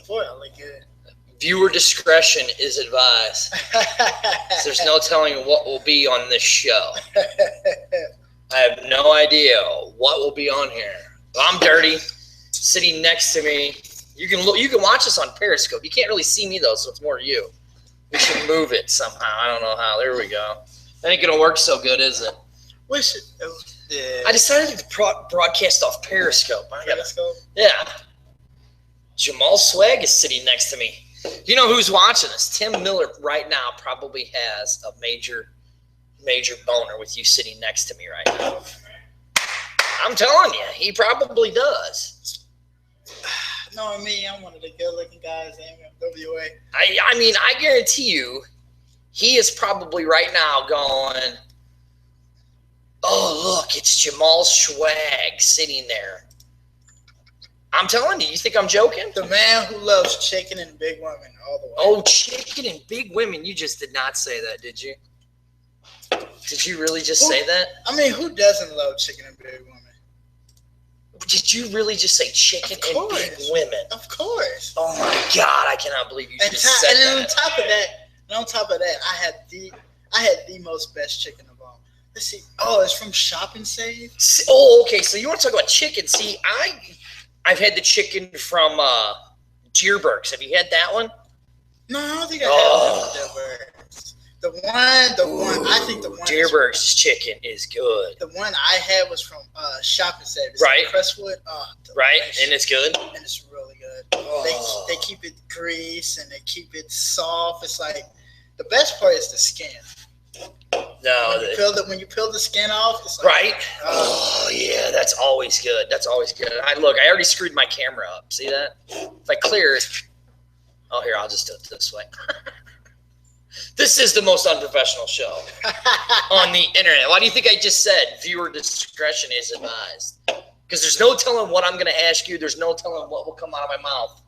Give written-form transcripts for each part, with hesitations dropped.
support. I like it. Viewer discretion is advised. There's no telling what will be on this show. I have no idea what will be on here. I'm dirty. Sitting next to me. You can watch us on Periscope. You can't really see me though, so it's more you. We should move it somehow. I don't know how. There we go. That ain't gonna work so good, is it? We should. Yeah. I decided to broadcast off Periscope. Periscope? Yeah. Jamal Swag is sitting next to me. You know who's watching us? Tim Miller right now probably has a major boner with you sitting next to me right now. I'm telling you, he probably does. Knowing me, I'm one of the good-looking guys in MWA. I mean, I guarantee you, he is probably right now going, oh, look, it's Jamal Swag sitting there. I'm telling you, you think I'm joking? The man who loves chicken and big women all the way. Oh, chicken and big women. You just did not say that, did you? Did you really just say that? I mean, who doesn't love chicken and big women? Did you really just say chicken and big women? Of course. Oh, my God. I cannot believe you just said that. And on top of that, I had the most best chicken of all. Let's see. Oh, it's from Shop and Save? Oh, okay. So you want to talk about chicken. See, I've had the chicken from Deerbergs. Have you had that one? No, I don't think I had Deerbergs. The one, I think the one. Deerbergs chicken is good. The one I had was from Shop and Save. It's right. Like Crestwood. Oh, right, and it's good? And it's really good. Oh. They keep it greased and they keep it soft. It's like, the best part is the skin. No, when you peel the skin off, it's like, right? Oh yeah, that's always good. That's always good. I already screwed my camera up. See that? If I clear it, oh here, I'll just do it this way. This is the most unprofessional show on the internet. Why do you think I just said viewer discretion is advised? Because there's no telling what I'm going to ask you. There's no telling what will come out of my mouth.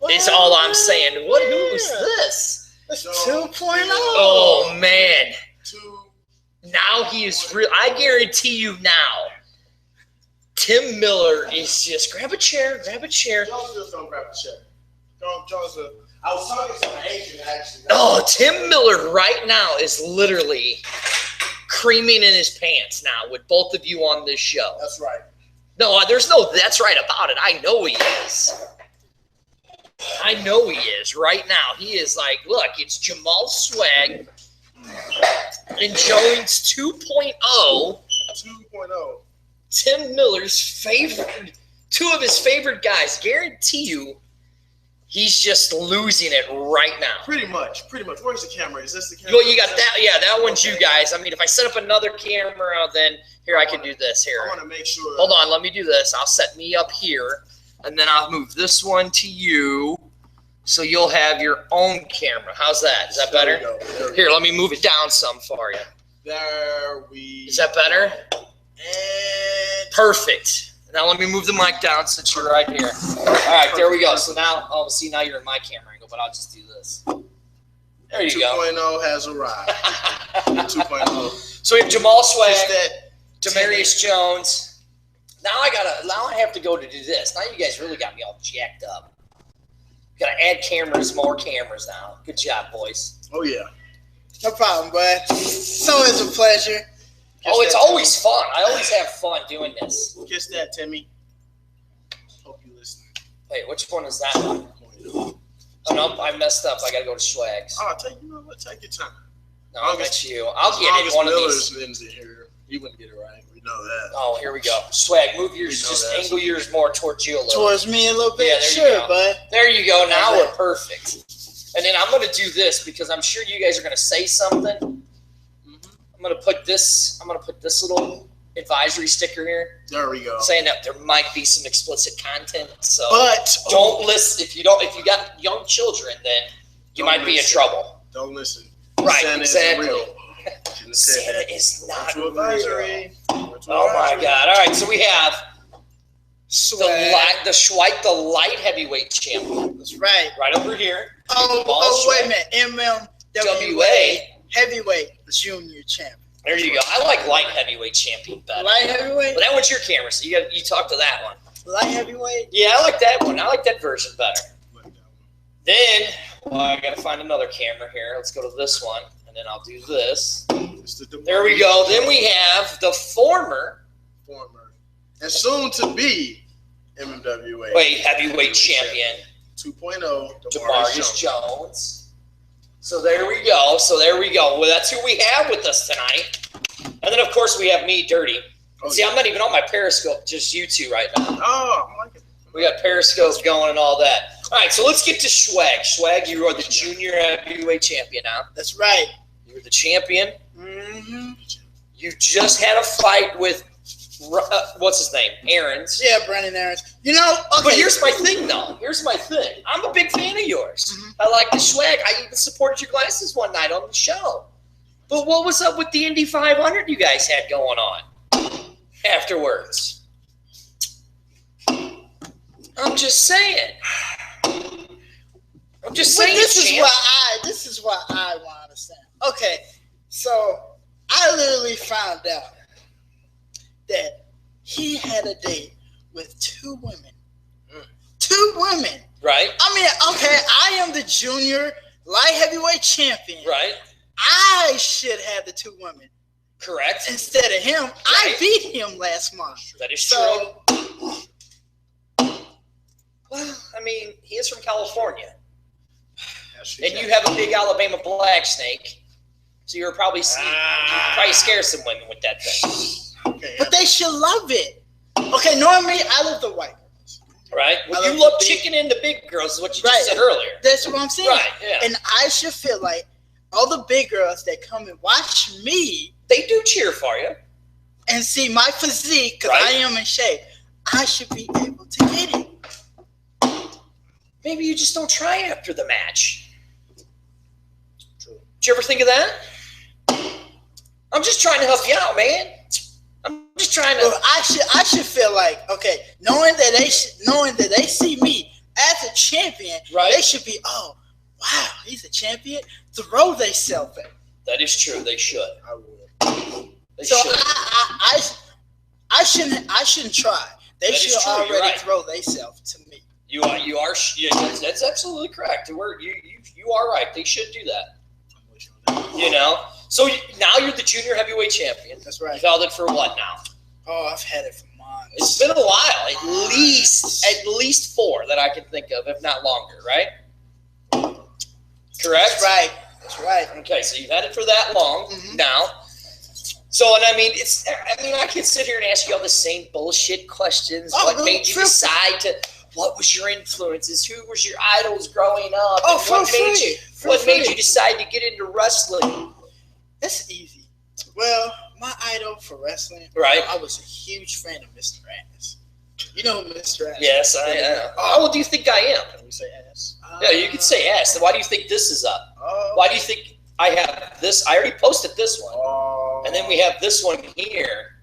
It's all I'm saying. Who's this? It's 2.0. Oh, man. Now he is real. I guarantee you now, Tim Miller is just grab a chair. Jones just don't grab a chair. Jones, I was talking to my agent actually. Oh, Tim Miller right now is literally creaming in his pants now with both of you on this show. That's right. No, there's no that's right about it. I know he is. I know he is right now. He is like, look, it's Jamal Swag and Jones 2.0. 2.0. Tim Miller's two of his favorite guys. Guarantee you, he's just losing it right now. Pretty much. Where's the camera? Is this the camera? Well, you got that. Yeah, that one's you guys. I mean, if I set up another camera, then here I can do this. Here. I want to make sure. Hold on, let me do this. I'll set me up here, and then I'll move this one to you, so you'll have your own camera. How's that? Is that better? Here, let me move it down some for you. Is that better? And perfect. Now let me move the mic down since you're right here. All right, there we go. So now, see, now you're in my camera angle, but I'll just do this. There you go. 2.0 has arrived. 2.0. So we have Jamal Swag, DaMarius Jones. Now I have to go to do this. Now you guys really got me all jacked up. Got to add more cameras now. Good job, boys. Oh yeah. No problem, bud. It's always a pleasure. It's always fun. I always have fun doing this. Kiss that, Timmy. Hope you listen. Wait, which one is that one? Oh, no, I messed up. I got to go to Swags. Oh, take your time. No, that's you. I'll get it one of these. In here, he wouldn't get it right. We know that. Oh, here we go. Swag, move yours. Just angle yours more towards you a little. Towards me a little bit? Yeah, there you go. Bud. There you go. Now we're perfect. And then I'm going to do this because I'm sure you guys are going to say something. I'm gonna put this little advisory sticker here. There we go. Saying that there might be some explicit content. So but don't listen if you got young children, then you might be in trouble. Don't listen. Right, Santa exactly. Santa is not real. Oh my God. All right, so we have the light heavyweight champion. That's right. Right over here. Oh wait a minute. MMWA heavyweight junior champion. There you go. I like light heavyweight champion better. Light heavyweight? But that one's your camera, so you talk to that one. Light heavyweight? Yeah, I like that one. I like that version better. Then, well, I got to find another camera here. Let's go to this one, and then I'll do this. There we go. Then we have the former, and soon to be MMWA heavyweight champion 2.0, DaMarius Jones. So there we go. Well, that's who we have with us tonight. And then, of course, we have me, Dirty. See, I'm not even on my Periscope, just you two right now. Oh, I like it. We got Periscope going and all that. All right, so let's get to Swag. Swag, you are the junior heavyweight champion now. That's right. You're the champion. Mm-hmm. You just had a fight with, what's his name? Aaron's. Yeah, Brandon Aaron's. You know, okay. But here's my thing, though. I'm a big fan of yours. Mm-hmm. I like the swag. I even supported your glasses one night on the show. But what was up with the Indy 500 you guys had going on afterwards? I'm just saying. This is why I want to understand. Okay, so I literally found out that he had a date with 2 women. 2 women. Right. I mean, okay, I am the junior light heavyweight champion. Right. I should have the 2 women. Correct. Instead of him. Right. I beat him last month. That is true. Well, I mean, he is from California. And you have a big Alabama black snake. So you're probably scare some women with that thing. Okay, but they should love it. Okay, normally I love the white girls. Right? Well, you love chicken and the big girls is what you just said earlier. That's what I'm saying. Right, yeah. And I should feel like all the big girls that come and watch me. They do cheer for you. And see my physique, because I am in shape. I should be able to get it. Maybe you just don't try after the match. True. Did you ever think of that? I'm just trying to help you out, man. I'm just trying to. Well, I should feel like, okay, knowing that they see me as a champion, right? They should be, oh, wow, he's a champion. Throw themselves at. That is true. They should. I would. They should. I shouldn't try. They should already throw themselves to me. You are. That's absolutely correct. You are right. They should do that. You know. So now you're the junior heavyweight champion. That's right. You've held it for what now? Oh, I've had it for months. It's been a while. At least 4 that I can think of, if not longer. Right. Correct. That's right. Okay, so you've had it for that long now. So, and I mean, I can sit here and ask you all the same bullshit questions. What made you decide to? What was your influences? Who was your idols growing up? What made you decide to get into wrestling? That's easy. Well, my idol for wrestling, I was a huge fan of Mr. Ass. You know Mr. Ass? Yes, I am. How old do you think I am? Can we say ass? Yeah, you can say ass. Then why do you think this is up? Why do you think I have this? I already posted this one. And then we have this one here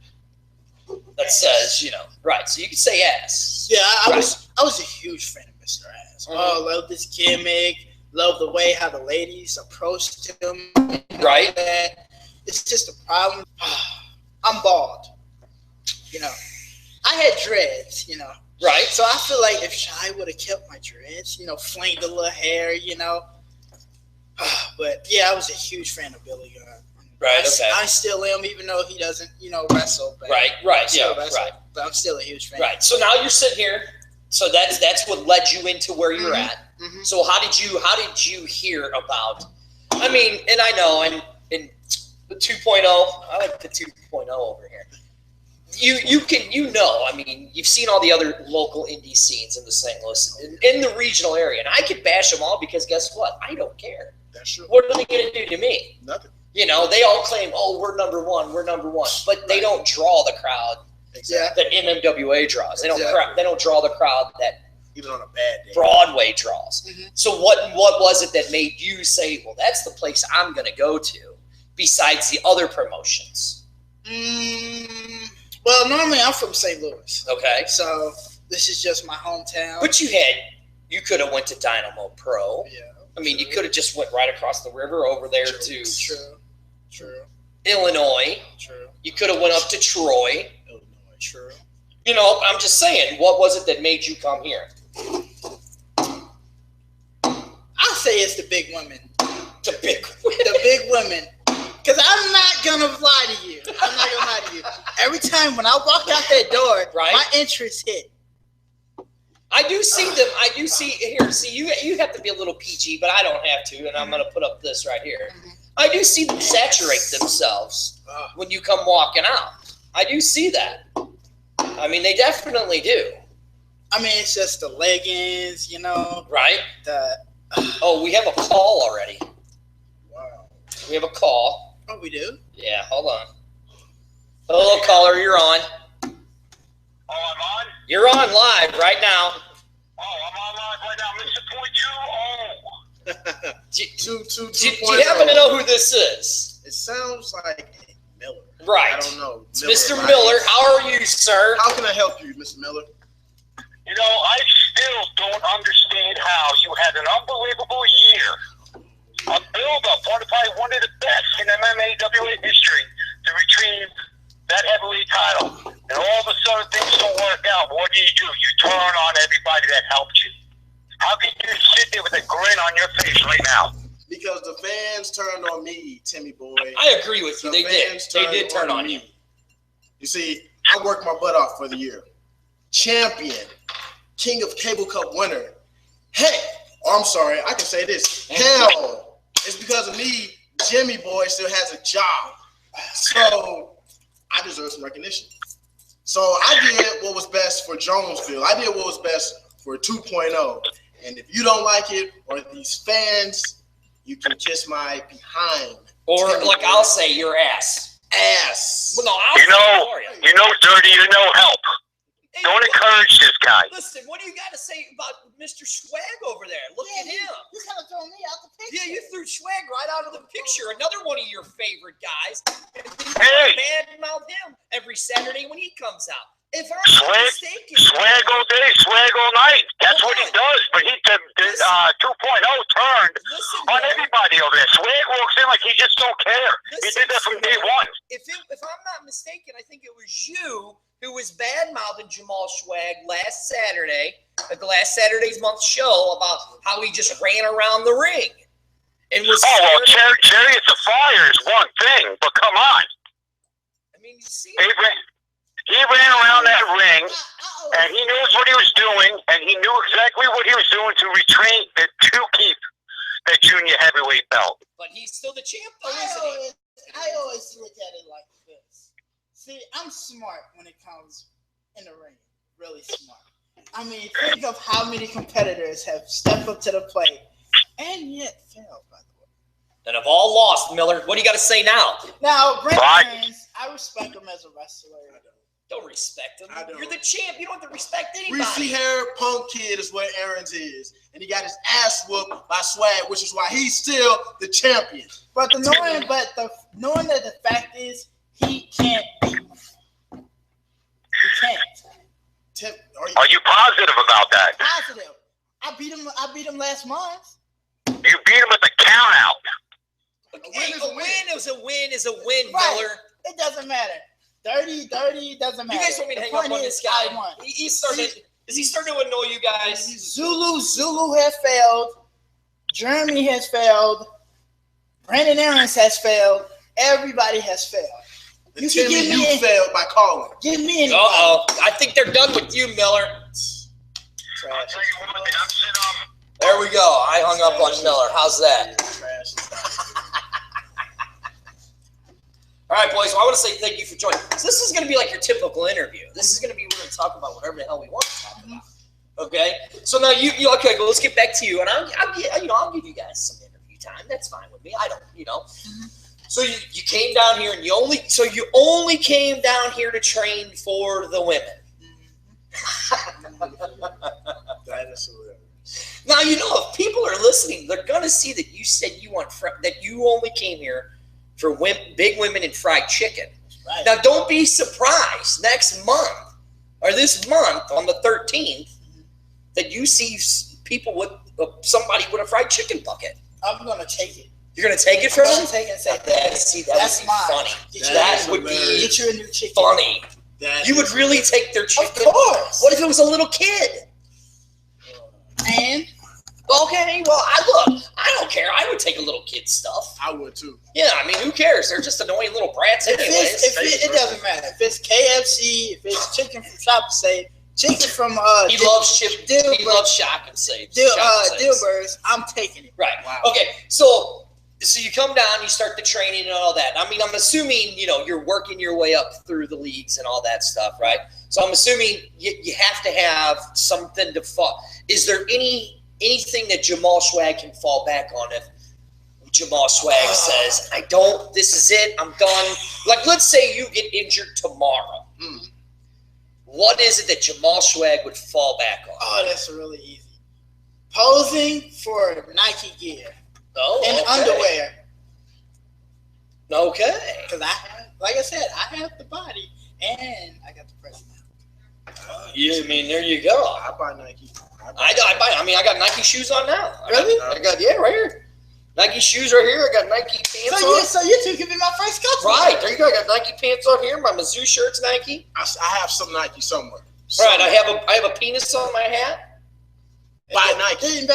that says, right. So you can say ass. Yeah, I was a huge fan of Mr. Ass. Oh, love this gimmick. Love the way how the ladies approached him. Right. It's just a problem. I'm bald. I had dreads, Right. So I feel like if Shy would have kept my dreads, flamed a little hair, But yeah, I was a huge fan of Billy Gunn. Right. Okay. I still am, even though he doesn't, wrestle. But right. Yeah. Right. But I'm still a huge fan. Right. So now you're sitting here. So that's what led you into where you're at. Mm-hmm. So how did you hear about? I mean, and I know, and the 2.0. I like the 2.0 over here. I mean, you've seen all the other local indie scenes in the St. Louis, in the regional area, and I could bash them all because guess what? I don't care. That's true. What are they going to do to me? Nothing. They all claim, oh, we're number one, but they don't draw the crowd that MMWA draws. They don't draw the crowd that even on a bad day Broadway draws. Mm-hmm. So what was it that made you say, well, that's the place I'm going to go to, besides the other promotions? Well, normally I'm from St. Louis. Okay. So this is just my hometown. But you could have went to Dynamo Pro. Yeah. I mean, you could have just went right across the river over there to True. Illinois. True. You could have went up to Troy. Illinois. True. I'm just saying, what was it that made you come here? say it's the big women. The big women. The big women. Because I'm not going to lie to you. Every time when I walk out that door, right, my interest hit. I do see them. I do see here. See, you have to be a little PG, but I don't have to. And I'm going to put up this right here. I do see them saturate themselves when you come walking out. I do see that. I mean, they definitely do. I mean, it's just the leggings, you know. Right. Oh, we have a call already. Wow. We have a call. Oh, we do? Yeah, hold on. Hello, caller. You're on. Oh, I'm on? You're on live right now. Oh, I'm on live right now. Mr. 2.2. Do you happen to know who this is? It sounds like Miller. Right. I don't know. It's Mr. Miller. How are you, sir? How can I help you, Mr. Miller? You know, I still don't understand how you had an unbelievable year. A build-up, probably one of the best in MMA WA history to retrieve that heavyweight title. And all of a sudden things don't work out. What do? You turn on everybody that helped you. How can you sit there with a grin on your face right now? Because the fans turned on me, Timmy boy. I agree with you. They did. They did turn on you. You see, I worked my butt off for the year. Champion, King of Cable Cup winner. Hey, I'm sorry, I can say this. Hell, it's because of me, Jimmy boy still has a job. So I deserve some recognition. So I did what was best for Jonesville. I did what was best for 2.0. And if you don't like it, or these fans, you can kiss my behind. Or like I'll say, your ass. Ass. Well, no, I'll you know, dirty, you know help. Hey, Don't encourage this guy. Listen, what do you got to say about Mr. Swag over there? Look at him. You kind of throw me out the picture. Yeah, you threw Swag right out of the picture. Another one of your favorite guys. Hey. Badmouth him every Saturday when he comes out. If I'm Swag, not mistaken. swag all day, swag all night. That's what he does. But he did 2.0 turned on everybody over there. Swag walks in like he just don't care. He did that from day one. If I'm not mistaken, I think it was you who was bad-mouthing Jamal Swag last Saturday, at the last Saturday's month show, about how he just ran around the ring. And was Chariots of Fire is one thing, but come on. I mean, you see, he ran around that ring, and he knows what he was doing, and he knew exactly what he was doing to keep that junior heavyweight belt. But he's still the champ, though, isn't he? I always look at it like this. See, I'm smart when it comes in the ring. Really smart. I mean, think of how many competitors have stepped up to the plate and yet failed, by the way. And have all lost, Miller. What do you got to say now? Now, Brent Burns, I respect him as a wrestler. Don't respect him. I don't. You're the champ. You don't have to respect anybody. Greasy hair punk kid is what Aaron's is. And he got his ass whooped by Swag, which is why he's still the champion. But knowing that the fact is, he can't beat him. He can't. Are you positive about that? Positive. I beat him last month. You beat him with a count out. Hey, a win is a win is a win, Right. Miller. It doesn't matter. Dirty, doesn't matter. You guys want me to The hang up point on is, this guy? I won. Is he starting to annoy you guys? Zulu has failed. Jeremy has failed. Brandon Aarons has failed. Everybody has failed. You failed by calling. Give me anybody. Uh-oh. I think they're done with you, Miller. I'll tell you what, I'm sitting There we go. I hung up on Miller. How's that? All right, boys. Well, I want to say thank you for joining. So this is going to be like your typical interview. This is going to be, we're going to talk about whatever the hell we want to talk about. Okay? So now you okay, well, let's get back to you. And I'll give you guys some interview time. That's fine with me. I don't, So you came down here and you only came down here to train for the women. That is hilarious. Now, if people are listening, they're going to see that you said that you only came here for big women and fried chicken. Right. Now, don't be surprised next month or this month on the 13th that you see people with somebody with a fried chicken bucket. I'm gonna take it. You're gonna take it from them? Take it and say That's would be mine. funny. That would be get you a new chicken. funny. You would really take their chicken? Of course. What if it was a little kid? And Okay, well, I take a little kid stuff. I would too. Yeah, I mean, who cares? They're just annoying little brats anyways. It doesn't matter. If it's KFC, if it's chicken from Shop and Save, chicken from he loves Shop and Save. Dilburgers, I'm taking it. Right. Wow. Okay. So you come down, you start the training and all that. I mean, I'm assuming you're working your way up through the leagues and all that stuff, right? So I'm assuming you have to have something to fall. Is there anything that Jamal Swag can fall back on if Jamal Swag says, this is it, I'm done? Like, let's say you get injured tomorrow. What is it that Jamal Swag would fall back on? Oh, that's really easy. Posing for Nike gear. And underwear. Okay. Because like I said, I have the body and I got the personality. I mean, there you go. I buy Nike. I got Nike shoes on now. Really? I got right here. Nike shoes right here. I got Nike pants on. So you two can be my first customer. Right. There you go. I got Nike pants on here. My Mizzou shirt's Nike. I have some Nike somewhere. Right. I have a penis on my hat. Buy Nike.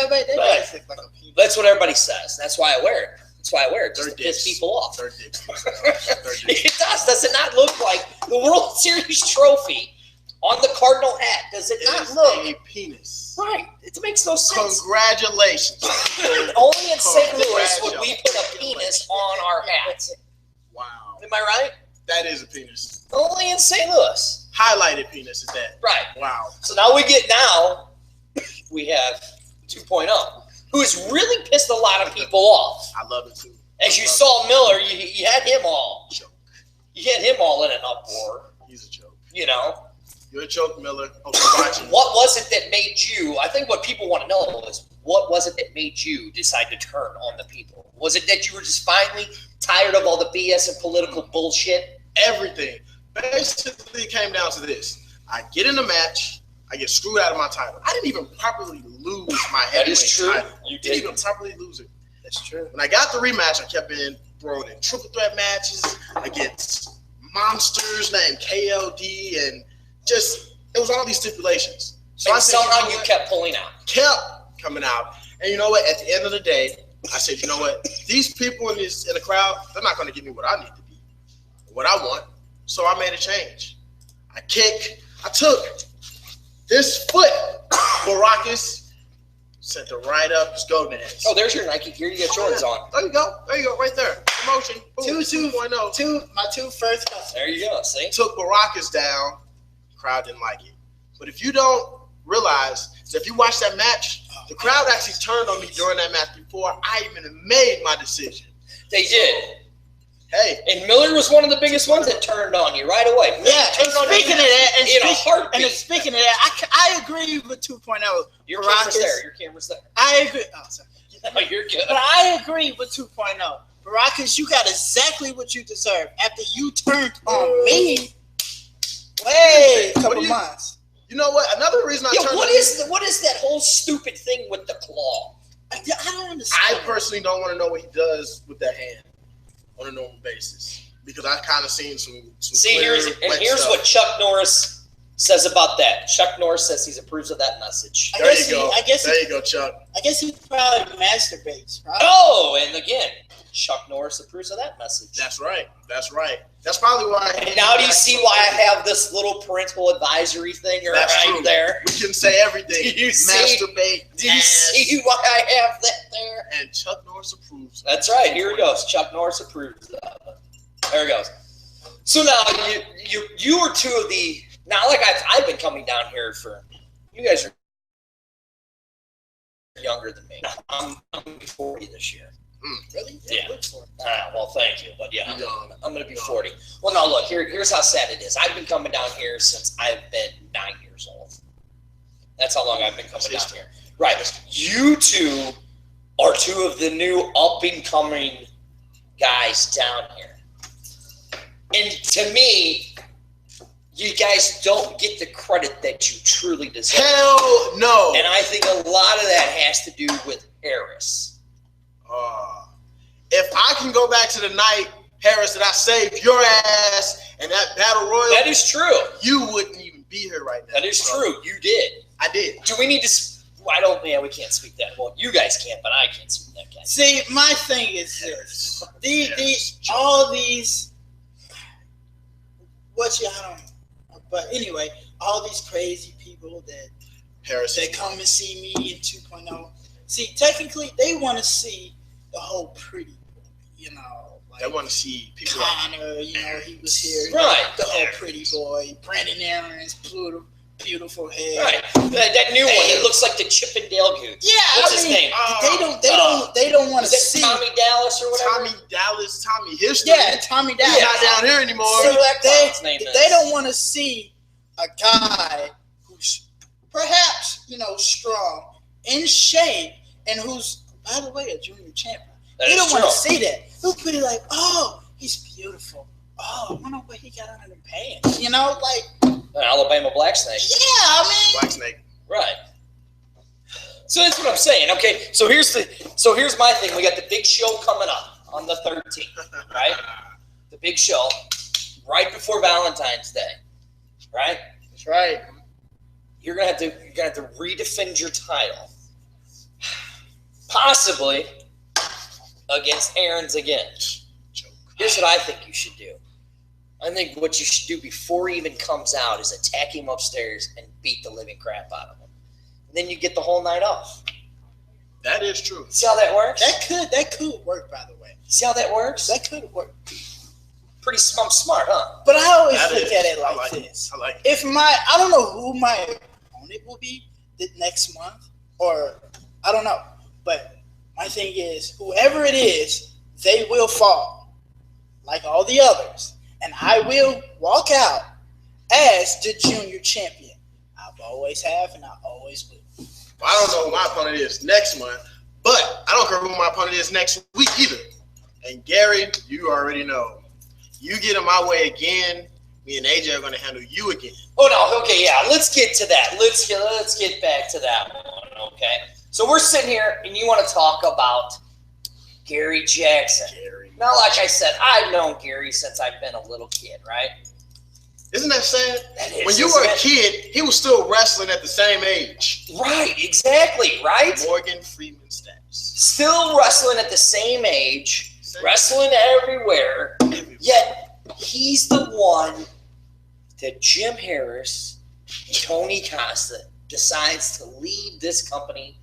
That's what everybody says. That's why I wear it. Just to piss people off. It does. Does it not look like the World Series trophy on the Cardinal hat? Does it not look a penis? Right. It makes no sense. Congratulations. Only in St. Louis would we put a penis on our hats. Wow. Am I right? That is a penis. Only in St. Louis. Highlighted penis is that. Right. Wow. So now we have 2.0, who has really pissed a lot of people off. I love it too. As you saw Miller, you had him all. You had him all in an uproar. He's a joke. You're a joke, Miller. Okay, watching. What was it that made you? I think what people want to know is what was it that made you decide to turn on the people? Was it that you were just finally tired of all the BS and political bullshit? Everything. Basically, it came down to this. I get in a match. I get screwed out of my title. I didn't even properly lose my heavyweight That is true. title. You didn't even properly lose it. That's true. When I got the rematch, I kept being thrown in triple threat matches against monsters named KLD, and it was all these stipulations. So somehow you kept pulling out. Kept coming out. And you know what? At the end of the day, I said, you know what? These people in the crowd, they're not going to give me what I need to be, what I want. So I made a change. I took this foot, Baracus, sent it right up his gonads. Oh, there's your Nike gear. You got Jordans on. There you go, right there. Promotion. Boom, 2.0. My two first customers. There you go. See? Took Baracus down. Crowd didn't like it. But if you don't realize, if you watch that match, the crowd actually turned on me during that match before I even made my decision. They did. Hey. And Miller was one of the biggest ones that turned on you right away. Yeah, and speaking of that, I agree with 2.0. Your camera's there. Your camera's there. I agree. Oh, sorry. No, you're good. But I agree with 2.0. Baracus, you got exactly what you deserve. After you turned on me, a couple months. You know what? Another reason I turned on what is that whole stupid thing with the claw? I don't understand. I personally don't want to know what he does with that hand on a normal basis, because I've kind of seen some here's stuff. what Chuck Norris says about that. Chuck Norris says he approves of that message. There you go, Chuck. I guess he probably masturbates, right? Oh, and again, Chuck Norris approves of that message. That's right. That's probably why. And now do you see why I have this little parental advisory thing right there? We can say everything. Do you masturbate. Do you see why I have that there? And Chuck Norris approves. That's right. Here it goes. Chuck Norris approves of it. There it goes. So now you were two of the. Now, like I've been coming down here for. You guys are younger than me. I'm going to be 40 this year. Really? Yeah. Well, thank you, but yeah, I'm going to be 40. Well, now look, here's how sad it is. I've been coming down here since I've been 9 years old. That's how long I've been coming down here. Right. You two are two of the new up-and-coming guys down here. And to me, you guys don't get the credit that you truly deserve. Hell no. And I think a lot of that has to do with Harris. If I can go back to the night, Harris, that I saved your ass and that battle royal. That is true. You wouldn't even be here right now. That is true. You did. I did. Do we need to Why don't we can't speak that. Well, you guys can't, but I can't speak that guy. See, my thing is this: all these, I don't know, but anyway, all these crazy people that come and see me in 2.0. See, technically, they want to see the whole pretty boy, you know. Like they want to see people. Connor, you know, he was here. Right. The whole pretty boy. Brandon Aaron's beautiful hair. Right. That new one. It looks like the Chippendale Goose. Yeah. What's his name? They don't want to see Tommy Dallas or whatever. Tommy History. Yeah, Tommy Dallas. He's not down here anymore. So they don't want to see a guy who's perhaps, you know, strong, in shape, and who's, by the way, a junior champion. They don't want to see that. They'll be like, oh, he's beautiful. Oh, I wonder what he got under the pants. You know, like an Alabama Black Snake. Yeah, I mean Black Snake. Right. So that's what I'm saying. Okay, so here's my thing. We got the big show coming up on the 13th, right? The big show right before Valentine's Day, right? That's right. You're gonna have to redefend your title, possibly against Aaron's again. Here's what I think you should do. I think what you should do before he even comes out is attack him upstairs and beat the living crap out of him. And then you get the whole night off. That is true. See how that works? That could work, by the way. See how that works? That could work. Pretty smart, huh? But I always look at it like this. I like it. If I don't know who my opponent will be next month, or I don't know. But my thing is, whoever it is, they will fall, like all the others. And I will walk out as the junior champion. I've always have, and I always will. Well, I don't know who my opponent is next month, but I don't care who my opponent is next week either. And Gary, you already know. You get in my way again, me and AJ are going to handle you again. Oh, no. Okay, yeah. Let's get to that. Let's get back to that one, okay? So we're sitting here, and you want to talk about Gary Jackson. Now, like I said, I've known Gary since I've been a little kid, right? Isn't that sad? That is, when you were a kid, he was still wrestling at the same age. Right, exactly, right? Morgan Freeman status. Still wrestling at the same age, wrestling everywhere, yet he's the one that Jim Harris and Tony Costa decides to leave this company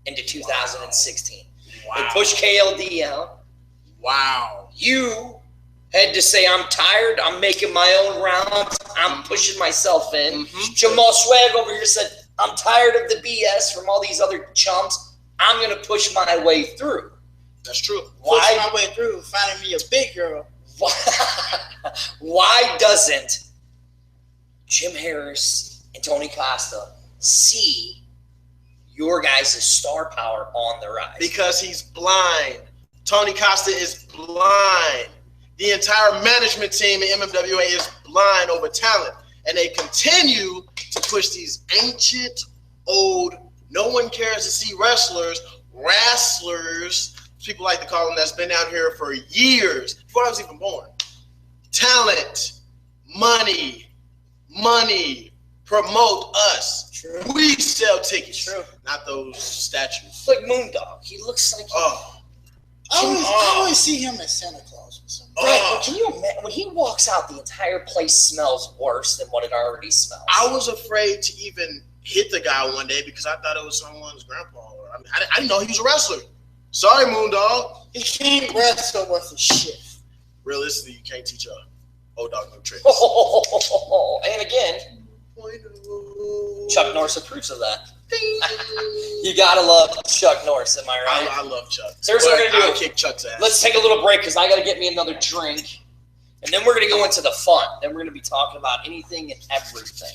into 2016. Wow. They push KLD out. Wow. You had to say, I'm tired. I'm making my own rounds. I'm pushing myself in. Mm-hmm. Jamal Swag over here said, I'm tired of the BS from all these other chumps. I'm going to push my way through. That's true. Push my way through, finding me a big girl. Why doesn't Jim Harris and Tony Costa see your guys' star power on the rise? Because he's blind. Tony Costa is blind. The entire management team in MMWA is blind over talent. And they continue to push these ancient, old, no one cares to see wrestlers, people like to call them, that's been out here for years, before I was even born. Talent, money, promote us. True. We sell tickets. True. Not those statues. Like Moondog. He looks like... I always see him as Santa Claus. Right, but can you imagine, when he walks out, the entire place smells worse than what it already smells. I was afraid to even hit the guy one day because I thought it was someone's grandpa. I didn't know he was a wrestler. Sorry, Moondog. He can't wrestle worth a shit. Realistically, you can't teach a old dog no tricks. And again, Chuck Norris approves of that. You gotta love Chuck Norris, am I right? I love Chuck. So here's what we're gonna do. I'll kick Chuck's ass. Let's take a little break because I gotta get me another drink, and then we're gonna go into the fun. Then we're gonna be talking about anything and everything,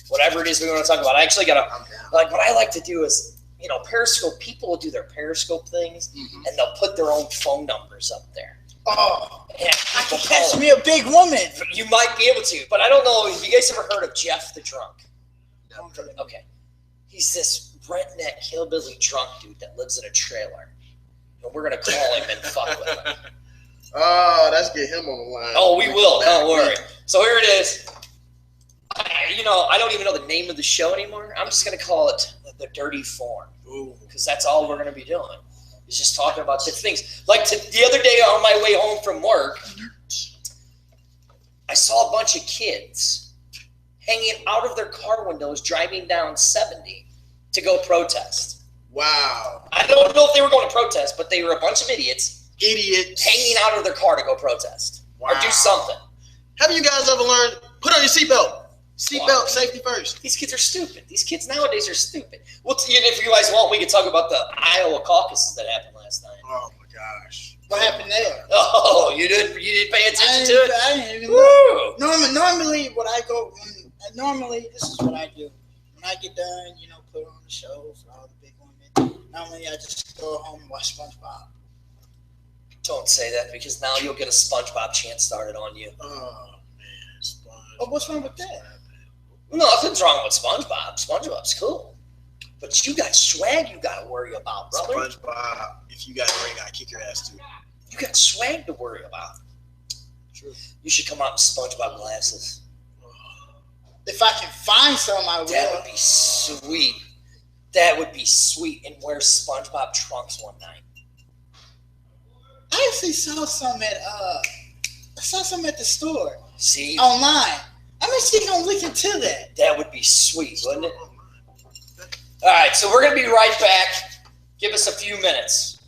whatever it is we want to talk about. I actually gotta what I like to do is, Periscope. People will do their Periscope things, and they'll put their own phone numbers up there. Oh, yeah, I can catch me a big woman. You might be able to, but I don't know. Have you guys ever heard of Jeff the Drunk? No. Okay. He's this redneck hillbilly drunk dude that lives in a trailer. And we're going to call him and fuck with him. Oh, let's get him on the line. Oh, we will. Don't worry. So here it is. I don't even know the name of the show anymore. I'm just going to call it the dirty form, Ooh. because that's all we're going to be doing. Is just talking about different things. Like the other day on my way home from work, I saw a bunch of kids hanging out of their car windows driving down 70 to go protest. Wow. I don't know if they were going to protest, but they were a bunch of idiots hanging out of their car to go protest or do something. Have you guys ever learned, put on your seatbelt? Seatbelt, safety first. These kids are stupid. These kids nowadays are stupid. Well, if you guys want, we can talk about the Iowa caucuses that happened last night. Oh my gosh. What happened there? Oh, you didn't pay attention to it? I didn't even know. Normally, normally, this is what I do. When I get done, put on the show for all the big women. Normally, I just go home and watch SpongeBob. Don't say that, because now you'll get a SpongeBob chant started on you. Oh, man. SpongeBob. Oh, what's wrong with that? Nothing's wrong with SpongeBob. SpongeBob's cool. But you got swag you got to worry about, brother. SpongeBob, if you got a ring, I kick your ass too. You got swag to worry about. True. You should come out in SpongeBob glasses. If I can find some, I will. That would be sweet. That would be sweet. And wear SpongeBob trunks one night. I actually saw some at the store. See? Online. I'm actually gonna look into that. That would be sweet, wouldn't it? All right, so we're gonna be right back. Give us a few minutes.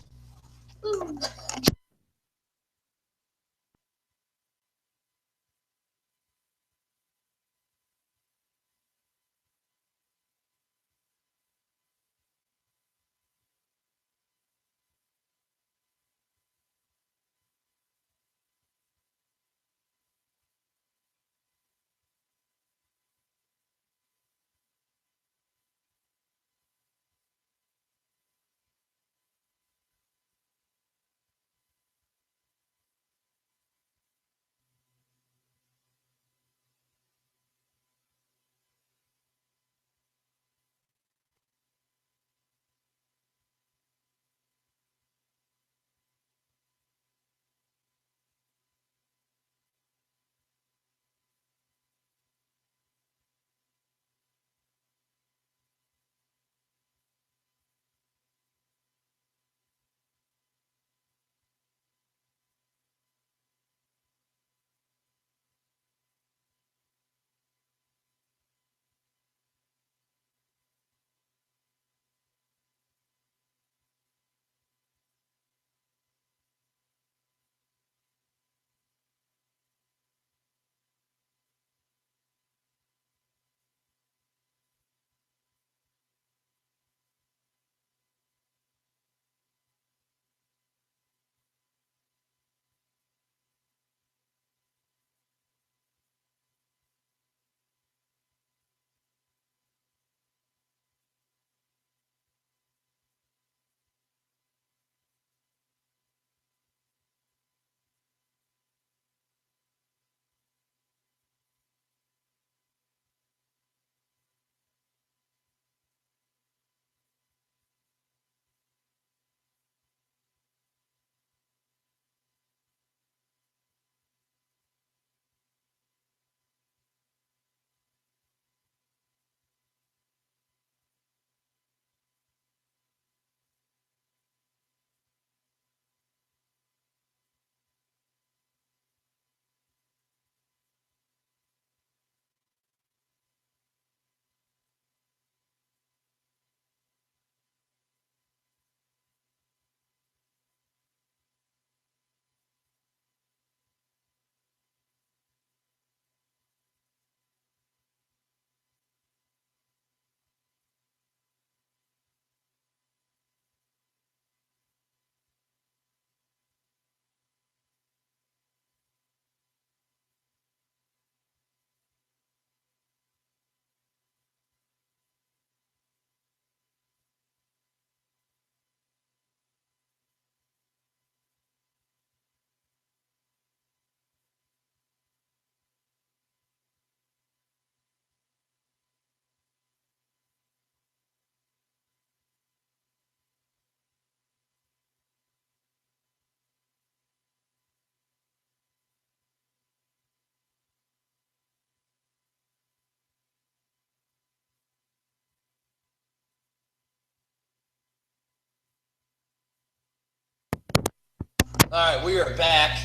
right, we are back.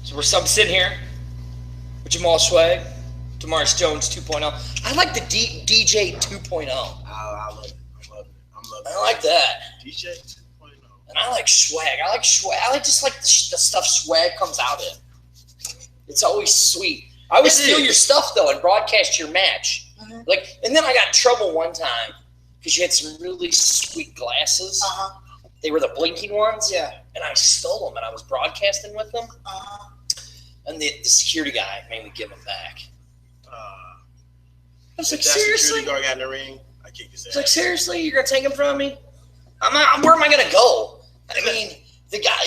So I'm sitting here with Jamal Swag, DaMarius Jones 2.0. I like the DJ 2.0. I love it. I like that. DJ 2.0. And I like swag. I like just like the stuff swag comes out in. It's always sweet. I would steal your stuff though and broadcast your match. Mm-hmm. Like, and then I got in trouble one time because you had some really sweet glasses. Uh-huh. They were the blinking ones. Yeah. And I stole them and I was broadcasting with them. Uh-huh. And the security guy made me give them back. I was like, that seriously? security guard got in the ring, I kick his ass. I was like, seriously? You're going to take them from me? Where am I going to go? I mean, the guy,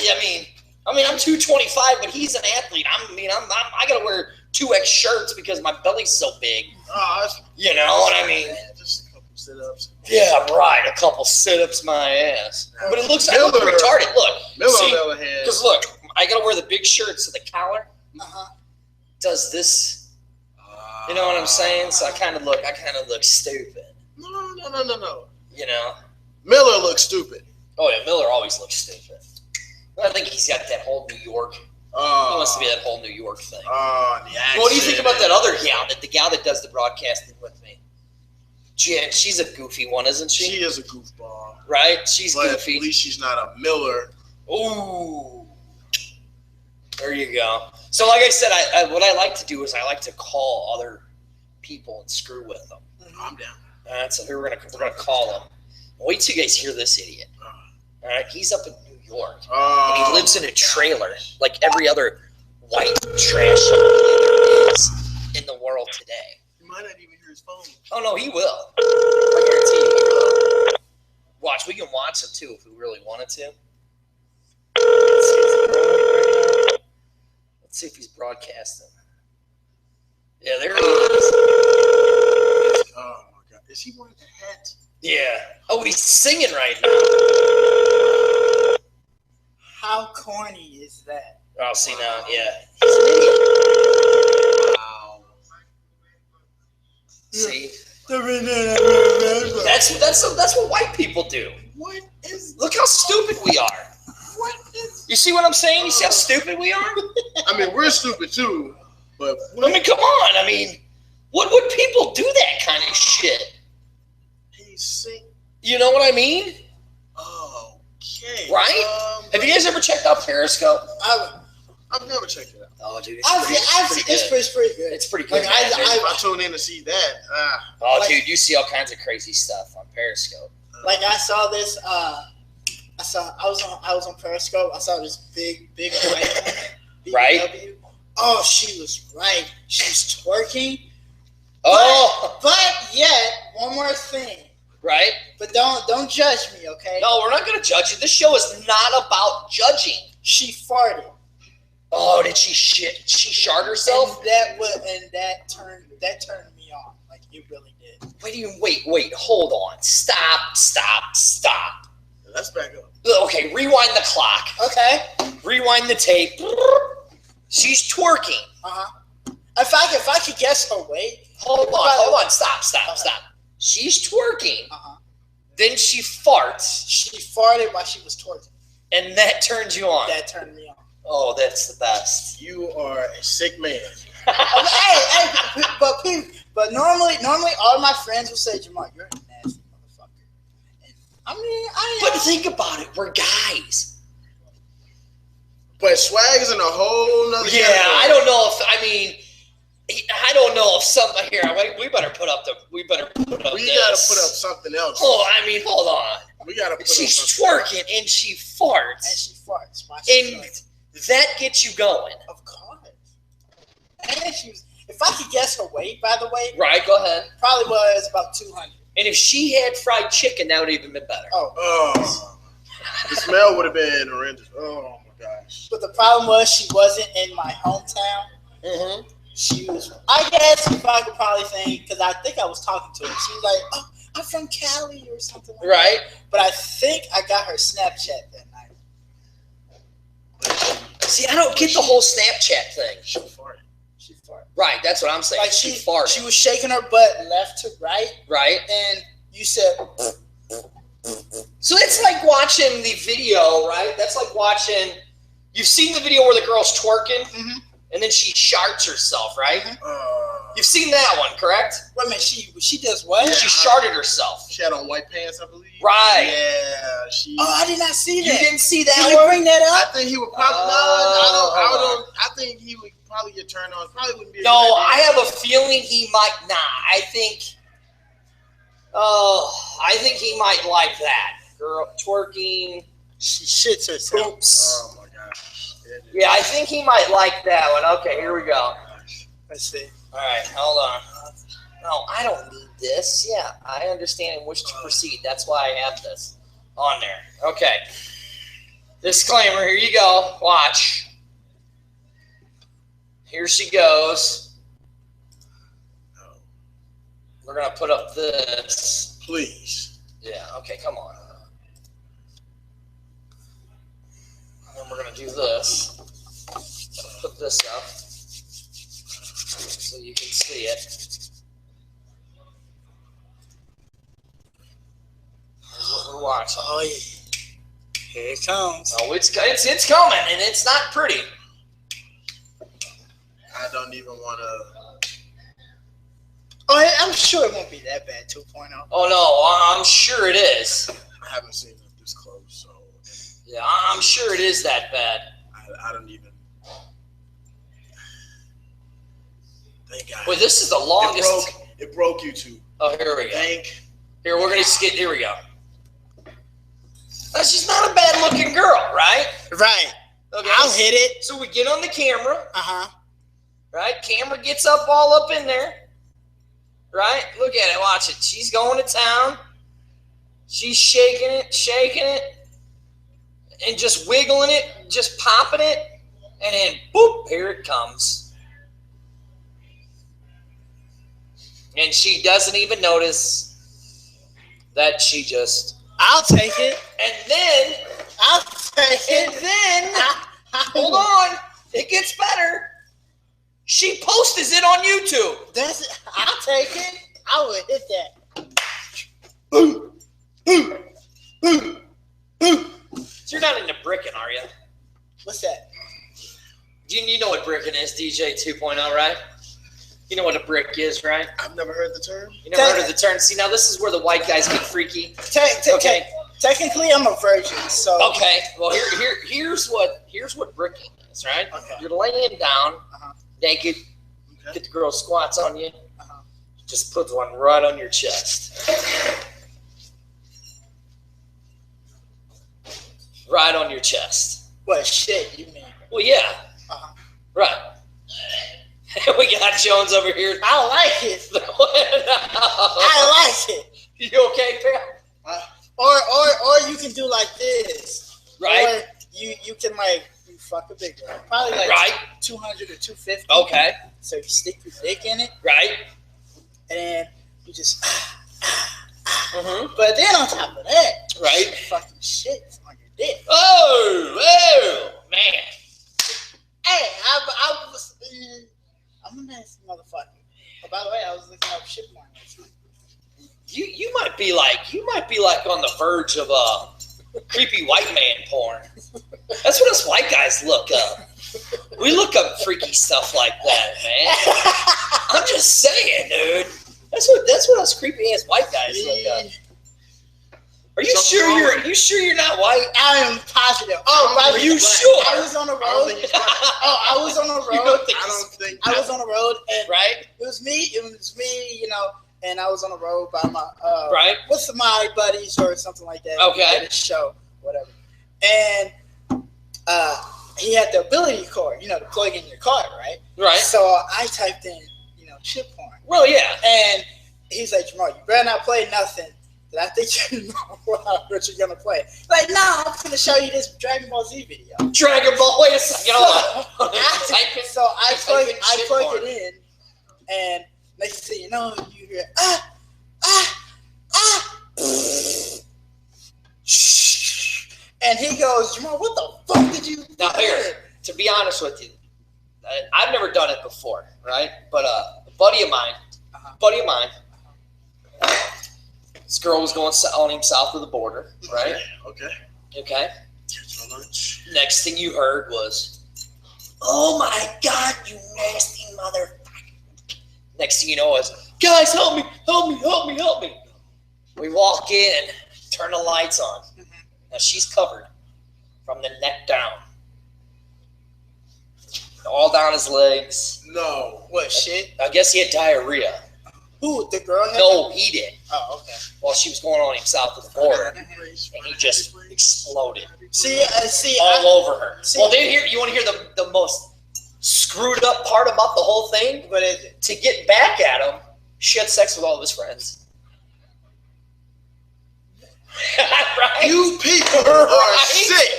I'm 225, but he's an athlete. I got to wear 2X shirts because my belly's so big. You know what I mean? Just a couple sit-ups. Yeah, right. A couple sit-ups, my ass. But it looks like retarded. Look. Miller on the other hand. Because look, I got to wear the big shirt so the collar does this. You know what I'm saying? So I kind of look stupid. No. You know? Miller looks stupid. Oh, yeah, Miller always looks stupid. I think he's got that whole New York. He wants to be that whole New York thing. The accent. What do you think about that other gal, the gal that does the broadcasting with me? She's a goofy one, isn't she? She is a goofball. Right? She's but goofy. At least she's not a Miller. Ooh. There you go. So like I said, what I like to do is I like to call other people and screw with them. I'm down. So we're gonna call him. Wait till you guys hear this idiot. All right, he's up in New York, and he lives in a trailer like every other white trash there is in the world today. You might not even hear his phone. Oh no, he will. I guarantee you, he will. Watch, we can watch him too if we really wanted to. Let's see if he's broadcasting. Yeah, there he is. Oh my God, is he wearing the hat? Yeah. Oh, he's singing right now. How corny is that? Oh, see now, yeah. He's an idiot. Wow. See? That's That's what white people do. What is? Look how stupid we are. What is? You see what I'm saying? You see how stupid we are? I mean, we're stupid too, but Come on. What would people do that kind of shit? he's sing. You know what I mean? Okay. Right? Have you guys ever checked out Periscope? I've never checked it out. Oh, dude, it's pretty good. It's pretty good. Like, I tune in to see that. Dude, you see all kinds of crazy stuff on Periscope. Like I saw this. I was on Periscope. I saw this big white woman. Right? Oh, she was right. She was twerking. Oh. But yet, one more thing. Right? But don't judge me, okay? No, we're not going to judge you. This show is not about judging. She farted. Oh, did she shit? She shart herself? And that turned me on. Like it really did. Wait, hold on. Stop. Let's back up. Okay, rewind the clock. Okay. Rewind the tape. She's twerking. If I could guess her weight. Hold on. Stop. She's twerking. Then she farts. She farted while she was twerking. And that turns you on. That turned me on. Oh, that's the best. You are a sick man. But normally all my friends will say, Jamal, you're a nasty motherfucker. And But think about it, we're guys. But Swag is in a whole nother category. I don't know if somebody here. We better put up We gotta put up something else. Oh, hold on. We gotta put She's up something twerking and she farts. And that gets you going. Of course. And if I could guess her weight, by the way. Right, go ahead. Probably was about 200. And if she had fried chicken, that would have even been better. Oh. The smell would have been horrendous. Oh my gosh. But the problem was she wasn't in my hometown. Mm-hmm. She was, I guess if I could probably think, because I think I was talking to her. She was like, oh, I'm from Cali or something like right. that. But I think I got her Snapchat that night. See, I don't get the whole Snapchat thing. She farted. Right, that's what I'm saying. Like she farted. She was shaking her butt left to right. Right. And you said... So it's like watching the video, right? That's like watching. You've seen the video where the girl's twerking, and then she sharts herself, right? You've seen that one, correct? Wait a minute, she does what? She sharted herself. She had on white pants, I believe. Right. Yeah. She. Oh, I did not see that. You didn't see that Did you one? bring that up? I think he would probably. I think he would probably get turned on. Probably wouldn't be. No, I have a feeling he might not. I think he might like that. Girl twerking. She shits herself. Oops. Oh my gosh. Yeah, I think he might like that one. Okay, here we go. Let's see. All right, hold on. No, I don't need this. Yeah, I understand and wish to proceed. That's why I have this on there. Okay. Disclaimer, here you go. Watch. Here she goes. We're going to put up this. Please. Yeah, okay, come on. And then we're going to do this. Put this up so you can see it. Here's what we're watching. Oh, yeah. Here it comes. Oh, it's coming, and it's not pretty. I don't even want to. Oh, yeah, I'm sure it won't be that bad, 2.0. Oh, no, I'm sure it is. I haven't seen it this close, so. Yeah, I'm sure it is that bad. I don't even. Thank God. Wait, this is the longest. It broke YouTube. Oh, here we go. Here, we're going to skip. Here we go. She's not a bad-looking girl, right? Right. Okay. I'll hit it. So we get on the camera. Uh-huh. Right? Camera gets all up in there. Right? Look at it. Watch it. She's going to town. She's shaking it, and just wiggling it, just popping it, and then, boop, here it comes. And she doesn't even notice that she just... I'll take it. And then... I'll take it. And then... Hold on. It gets better. She posts it on YouTube. That's it. I'll take it. I will hit that. Boom. Boom. Boom. Boom. So you're not into bricking, are you? What's that? You know what bricking is, DJ 2.0, right? You know what a brick is, right? I've never heard the term. You never heard of the term? See, now this is where the white guys get freaky. Okay. Technically, I'm a virgin, so. Okay. Well, here's what bricking is, right? Okay. You're laying down, naked. Okay. Get the girl squats on you. Just put one right on your chest. Right on your chest. What shit you mean? Well, yeah. Right. We got Jones over here. I like it. I like it. You okay, pal? Or you can do like this. Right. Or you can like you fuck a big girl. Probably like Right. 200 or 250. Okay. So you stick your dick in it, Right. and then you just But then on top of that, Right. you fucking shit on your dick. Oh, man. Hey, I'm a nasty motherfucker. Oh, by the way, I was looking up shit porn last night. You might be like on the verge of creepy white man porn. That's what us white guys look up. We look up freaky stuff like that, man. I'm just saying, dude. That's what us creepy ass white guys look up. Are you sure you're not white? I am positive. Oh, by the way, you sure? I was on the road. I was on the road. You don't think I was on the road, and right? It was me, and I was on the road by my right? What's my buddies or something like that. Okay. At a show, whatever. And he had the ability cord, to plug in your card, right? Right. So I typed in, shit porn. Well, yeah. And he's like, Jamal, you better not play nothing that I think you know what you're gonna play. Like, no, I'm gonna show you this Dragon Ball Z video. Dragon Ball. Wait a second. So I plug it in, and next thing you know, you hear and he goes, Jamal, what the fuck did you? Now here, to be honest with you, I've never done it before, right? But a buddy of mine, This girl was going on him south of the border, right? Okay. Okay. Catch my lunch. Next thing you heard was, "Oh my God, you nasty motherfucker!" Next thing you know is, "Guys, help me, help me, help me, help me!" We walk in, turn the lights on. Now she's covered from the neck down, all down his legs. No. What, shit? I guess he had diarrhea. Who, the girl? No, he did. Oh, okay. While she was going on him south of the border, and he just exploded all over her. Well, you want to hear the most screwed up part about the whole thing? What is it? To get back at him, she had sex with all of his friends. Right? You people are sick.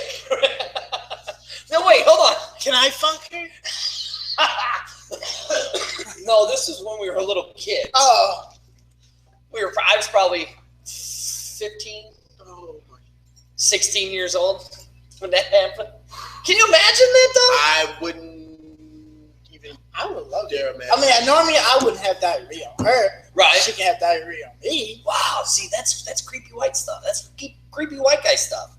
No, wait, hold on. Can I funk her? No, this is when we were little kids. Oh. I was probably 15, 16 years old when that happened. Can you imagine that, though? I wouldn't even. I would love dare it. imagine. I mean, normally I wouldn't have diarrhea on her. Right. She can have diarrhea on me. Wow, see, that's creepy white stuff. That's creepy white guy stuff.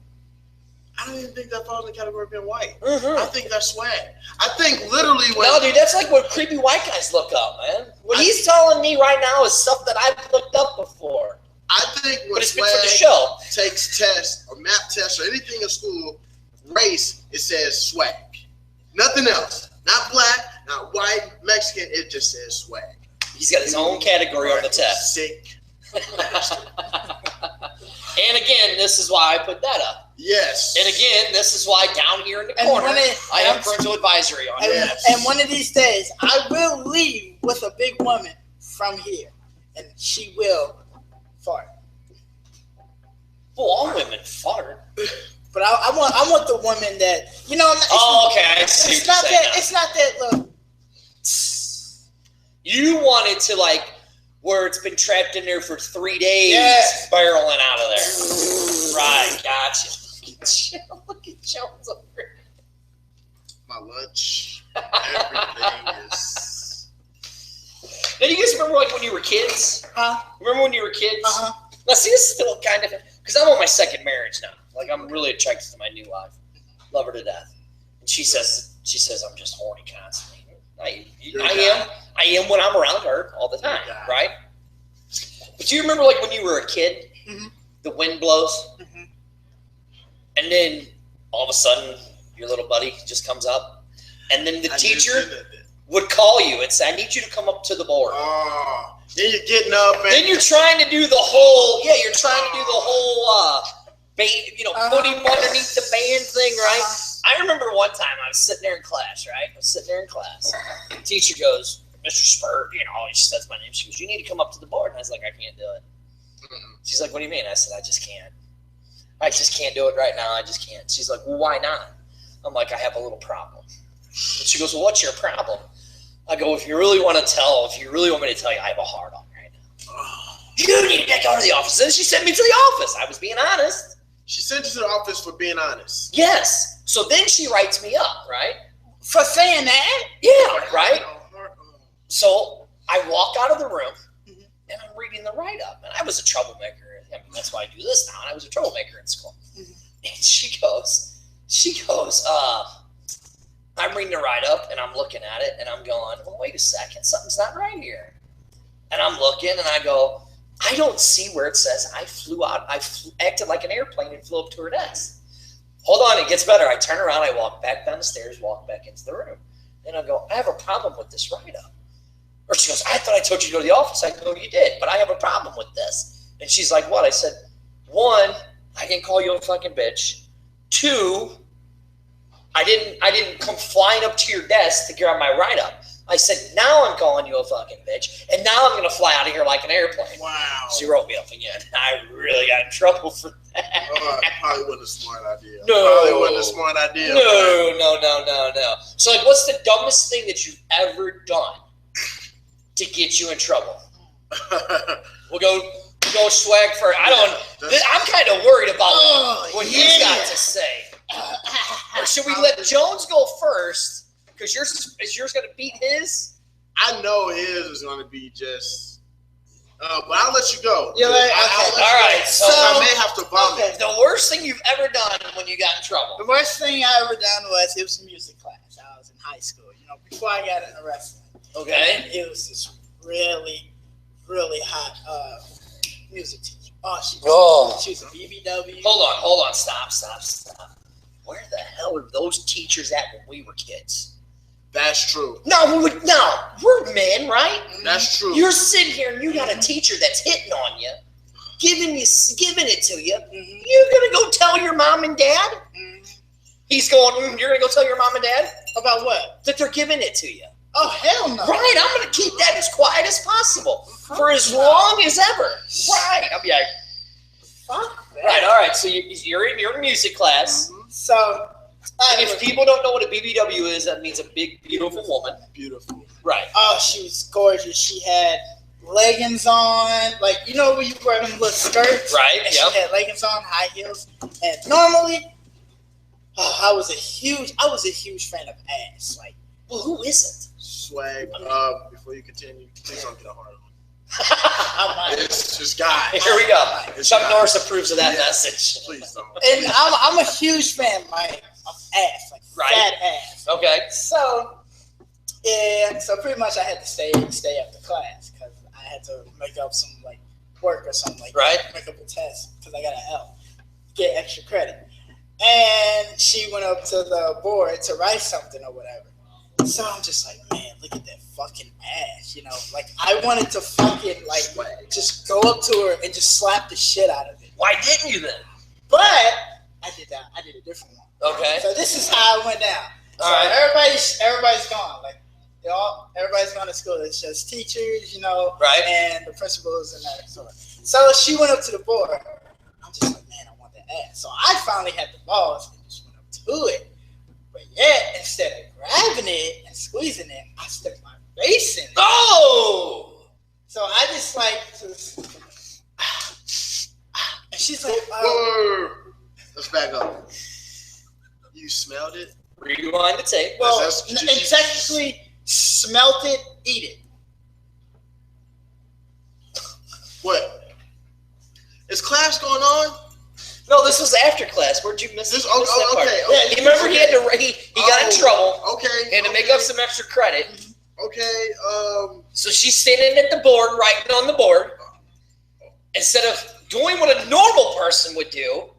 I don't even think that falls in the category of being white. Mm-hmm. I think that's swag. I think literally when. No, dude, that's like what creepy white guys look up, man. What he's telling me right now is stuff that I've looked up before. I think when But it's been swag for the show. takes tests or map tests or anything in school, race, it says swag. Nothing else. Not black, not white, Mexican. It just says swag. He's got his own category on the test. Sick. And again, this is why I put that up. Yes. And again, this is why down here in the And corner, when I have parental advisory on it. And one of these days, I will leave with a big woman from here, and she will fart. Well, all women fart. But I want the woman that, you know. Okay, I see It's what not you're saying that. now. It's not that. Look. You want it to where it's been trapped in there for 3 days, Yes. barreling out of there. Right, gotcha. Look at Jones over here. My lunch. Everything is. Now, do you guys remember when you were kids? Huh? Remember when you were kids? Uh-huh. Now, see, this is still kind of, because I'm on my second marriage now. I'm really attracted to my new wife. Love her to death. And she says I'm just horny constantly. I am when I'm around her all the time, right? But do you remember when you were a kid, Mm-hmm. the wind blows, Mm-hmm. and then all of a sudden your little buddy just comes up, and then the teacher would call you and say, "I need you to come up to the board." Oh, then you're getting up and Then you're trying to do the whole, put him underneath the band thing, right? I remember one time I was sitting there in class, right? The teacher goes, "Mr. Spurt," she says my name. She goes, "You need to come up to the board." And I was like, "I can't do it." She's like, "What do you mean?" I said, "I just can't. I just can't do it right now. I just can't." She's like, "Well, why not?" I'm like, "I have a little problem." And she goes, "Well, what's your problem?" I go, if you really want me to tell you, I have a hard on right now. You need to go to the office. And she sent me to the office. I was being honest. she sent you to the office for being honest. Yes. So then she writes me up, right? For saying that? Yeah, right? So I walk out of the room, and I'm reading the write-up. And I was a troublemaker. I mean, that's why I do this now. I was a troublemaker in school. And she goes, I'm reading the write-up, and I'm looking at it, and I'm going, well, wait a second. Something's not right here. And I'm looking, and I go, I don't see where it says I acted like an airplane and flew up to her desk. Hold on, it gets better. I turn around, I walk back down the stairs, walk back into the room. And I go, I have a problem with this write-up. Or she goes, I thought I told you to go to the office. I go, you did, but I have a problem with this. And she's like, what? I said, 1, I didn't call you a fucking bitch. 2, I didn't come flying up to your desk to grab my write-up. I said, now I'm calling you a fucking bitch, and now I'm going to fly out of here like an airplane. Wow. She wrote me up again. I really got in trouble for that. Probably wasn't a smart idea. No. Probably wasn't a smart idea. No. So, what's the dumbest thing that you've ever done to get you in trouble? We'll go swag for. I'm kind of worried about what he's got to say. Or should we let Jones go first? Because is yours going to beat his? I know his is going to be just But I'll let you go. Yeah, like, I'll let all you right. go. So I may have to vomit. Okay. The worst thing you've ever done when you got in trouble. The worst thing I ever done was it was music class. I was in high school, before I got into wrestling. Okay. And it was this really, really hot music teacher. She was a BBW. Hold on. Stop. Where the hell were those teachers at when we were kids? That's true. No, we're men, right? That's true. You're sitting here and you got a teacher that's hitting on you, giving it to you. Mm-hmm. You're gonna go tell your mom and dad? Mm-hmm. He's going. You're gonna go tell your mom and dad About what? that they're giving it to you. Oh, hell no. Right. I'm gonna keep that as quiet as possible for as long as ever. Right. I'll be like, Fuck that. right. All right. So you're in your music class. Mhm. So, And if people don't know what a BBW is, that means a big, beautiful woman. Beautiful. Right. oh, she was gorgeous. She had leggings on, like, when you wear them little skirts. Right. And Yep. she had leggings on, high heels. And normally, I was a huge fan of ass. Like, Well, who isn't? Swag. Before you continue, please don't get a hard on. I might. It's just guys. Here we go. It's Chuck guys. Norris approves of that Yes. message. Please don't. And I'm a huge fan, like, of ass, like Right. fat ass. Okay. So, yeah, so pretty much I had to stay after class because I had to make up some like work or something like Right. that. Make up a test because I got an L, get extra credit. And she went up to the board to write something or whatever. So I'm just like, man, look at that fucking ass, Like I wanted to fucking like just go up to her and just slap the shit out of it. Why didn't you then? But I did a different one. Okay. So this is how it went down. So All right. everybody's gone. Like everybody's gone to school. It's just teachers, Right. and the principals and that sort. So she went up to the board. I'm just like, man, I want that ass. So I finally had the balls and just went up to it. But yet, instead of grabbing it and squeezing it, I stuck my face in it. Oh! So I just and she's like, Whoa. Let's back up. You smelled it? Rewind the tape. well, That's- and technically, smelt it, eat it. What? Is class going on? No, this was after class. Where'd you miss This? miss that part? Okay. Yeah, You remember he had to he got in trouble. Okay. He had to make up some extra credit. Okay. So she's standing at the board, writing on the board. Instead of doing what a normal person would do,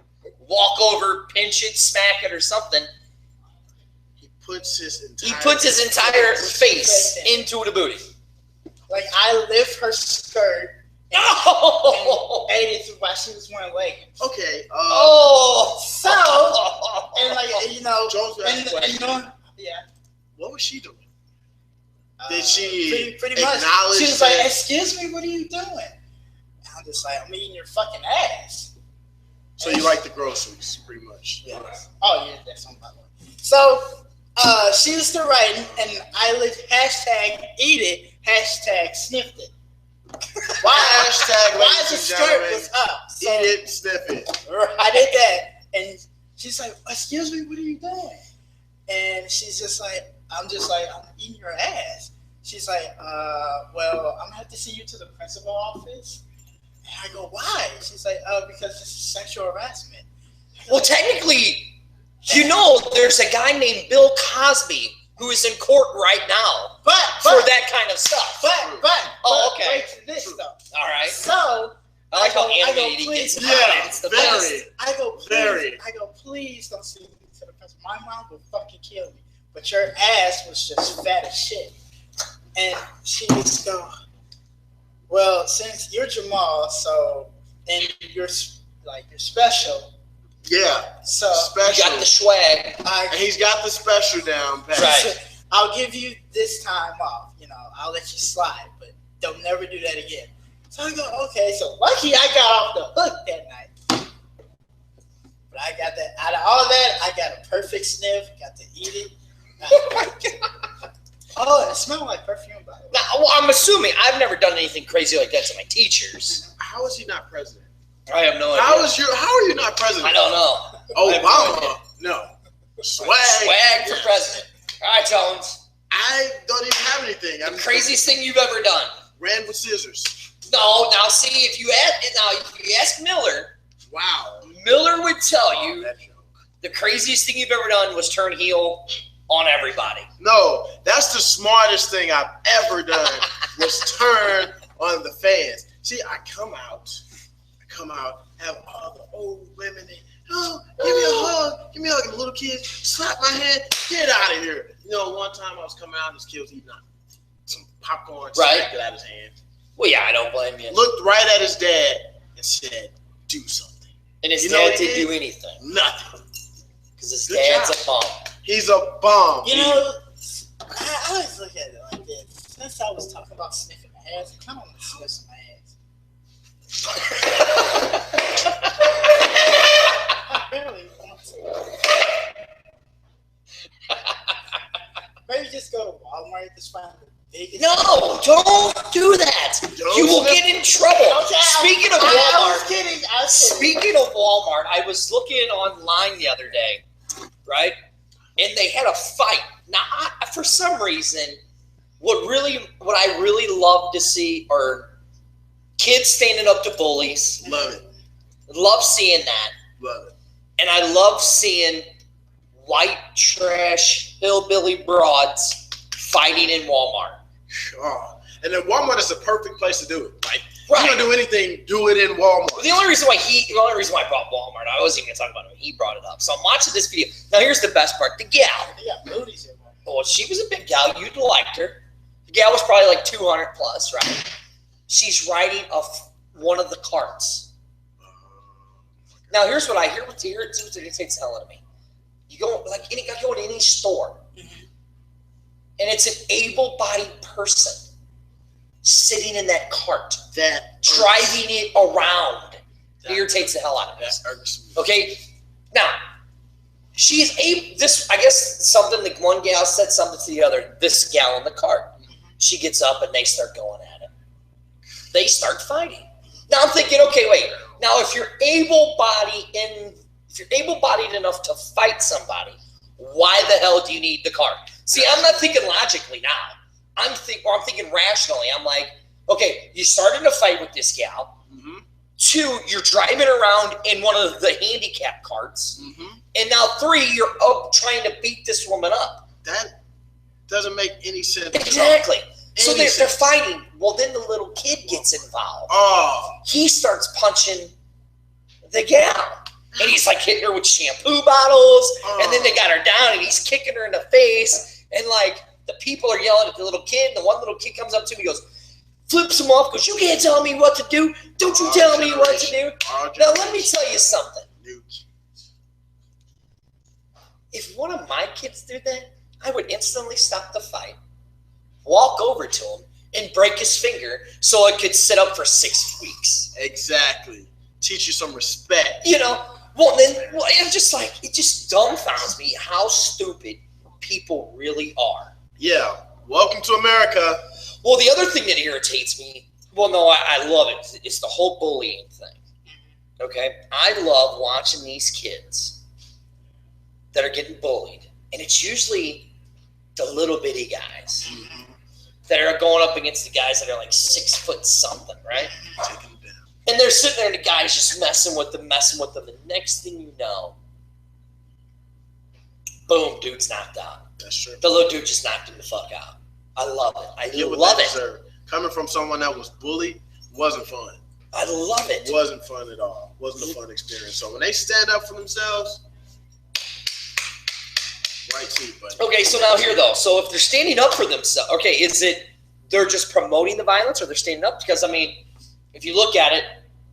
walk over, pinch it, smack it, or something, He puts his entire face into the booty. Like I lift her skirt Oh! and ate it while she was wearing leggings. Okay. Oh! So and like Jones got a question. yeah. What was she doing? Did she pretty much? acknowledge She was like, that- "Excuse me, what are you doing?" And I'm just like, "I'm eating your fucking ass." So you like the groceries, pretty much. Yeah. Oh yeah, that's on my way. So she was still writing, and I lived #eat it, #sniffed it. Why Hashtag, the ladies and skirt gentlemen, was up? So eat it, sniff it. I did that, and she's like, "Excuse me, what are you doing?" And she's just like, I'm eating your ass. She's like, well, I'm gonna have to see you to the principal office. And I go, why? She's like, because this is sexual harassment. Well, technically, there's a guy named Bill Cosby who is in court right now for that kind of stuff. But okay. wait to this though. All right. So I like how I go, animated he please. gets. Yeah, It's the very. best. I go, please don't see me to the principal. My mom will fucking kill me. But your ass was just fat as shit. And she just go, well, since you're Jamal, and you're special. Yeah, So special. You got the swag. And he's got the special down pat. Right. I'll give you this time off. I'll let you slide, but don't never do that again. So I go, okay. So lucky I got off the hook that night. But I got that. Out of all that, I got a perfect sniff. Got to eat it. Oh my god. Oh, it smelled like perfume, by the way. Now, well, I'm assuming I've never done anything crazy like that to my teachers. How is he not president? I have no idea. How are you not president? I don't know. Obama? No. Swag. Swag for president. All right, Jones. I don't even have anything. The craziest thing you've ever done. Ran with scissors. No, now see, if you ask Miller, Wow. Miller would tell you That joke. the craziest thing you've ever done was turn heel on everybody. No, that's the smartest thing I've ever done was turn on the fans. See, I come out, have all the old women and, oh, give me a hug, and the little kids slap my hand, get out of here. You know, one time I was coming out and this kid was eating some popcorn, smacked it out of his hand. Well, yeah, I don't blame you. Looked right at his dad and said, do something. And his dad didn't do anything. Nothing. Because his dad's a bum. He's a bum. You know, I always look at it like this. Since I was talking about sniffing my ass, I kind of want to sniff some ass. I really want to. Maybe just go to Walmart and just find the biggest. No, don't do that. You will get in trouble. Speaking of Walmart, I was kidding. Speaking of Walmart, I was looking online the other day, right? And they had a fight. Now, for some reason, what I really love to see are kids standing up to bullies. Love it. Love seeing that. Love it. And I love seeing white trash hillbilly broads fighting in Walmart. Oh. And then Walmart is the perfect place to do it. Like, Right. you don't do anything, do it in Walmart. The only reason why I brought Walmart, I wasn't even going to talk about it when he brought it up. So I'm watching this video. Now here's the best part. The gal. They got booties in Walmart. Well, she was a big gal. You'd liked her. The gal was probably like 200 plus, right? She's riding one of the carts. Now here's what I hear. It takes hell out of me. You go in any store, and it's an able-bodied person sitting in that cart, driving it around. It irritates the hell out of me. That irks me. Okay, now she's I guess something. The one gal said something to the other. This gal in the cart. She gets up and they start going at it. They start fighting. Now I'm thinking, okay, wait. Now if you're able-bodied enough to fight somebody, why the hell do you need the cart? See, I'm not thinking logically now. I'm thinking rationally. I'm like, okay, you started a fight with this gal. Mm-hmm. 2, you're driving around in one of the handicap carts. Mm-hmm. And now 3, you're up trying to beat this woman up. That doesn't make any sense. Exactly. So they're fighting. Well, then the little kid gets involved. Oh. He starts punching the gal. And he's like hitting her with shampoo bottles. And then they got her down and he's kicking her in the face. And like the people are yelling at the little kid. And the one little kid comes up to him. He goes, flips him off, goes, you can't tell me what to do. Don't you tell me what to do. Now, let me tell you something. If one of my kids did that, I would instantly stop the fight, walk over to him, and break his finger so it could sit up for 6 weeks. Exactly. Teach you some respect. You know, it's just like, it just dumbfounds me how stupid people really are. Yeah. Welcome to America. Well, the other thing that irritates me, I love it. It's the whole bullying thing. Okay? I love watching these kids that are getting bullied. And it's usually the little bitty guys that are going up against the guys that are like 6 foot something, right? Taking them down. And they're sitting there and the guy's just messing with them. And next thing you know, boom, dude's knocked out. That's true. The little dude just knocked him the fuck out. I love it. I love it. Coming from someone that was bullied wasn't fun. I love it. It wasn't fun at all. It wasn't a fun experience. So when they stand up for themselves, right seat, buddy. Okay, so now here though. So if they're standing up for themselves, okay, is it they're just promoting the violence or they're standing up? Because, I mean, if you look at it,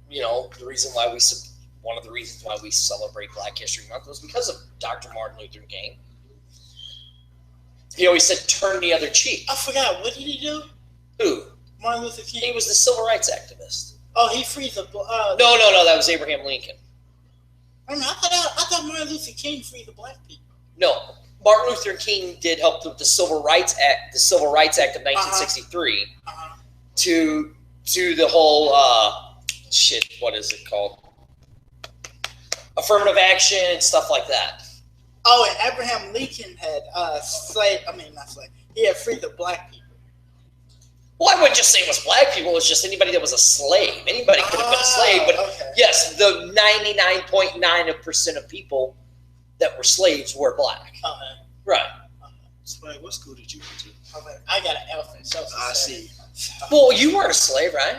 you know, one of the reasons why we celebrate Black History Month was because of Dr. Martin Luther King. He always said, turn the other cheek. I forgot. What did he do? Who? Martin Luther King. He was the civil rights activist. Oh, he freed the... No, that was Abraham Lincoln. I thought Martin Luther King freed the black people. No, Martin Luther King did help with the Civil Rights Act of 1963 to the whole what is it called? Affirmative action and stuff like that. Oh, and Abraham Lincoln had he had freed the black people. Well, I wouldn't just say it was black people. It was just anybody that was a slave. Anybody could have been a slave. But yes, the 99.9% of people that were slaves were black. Okay. Right. Swag, what school did you go to? Okay. I got an F in social I studies. see. Well, you weren't a slave, right?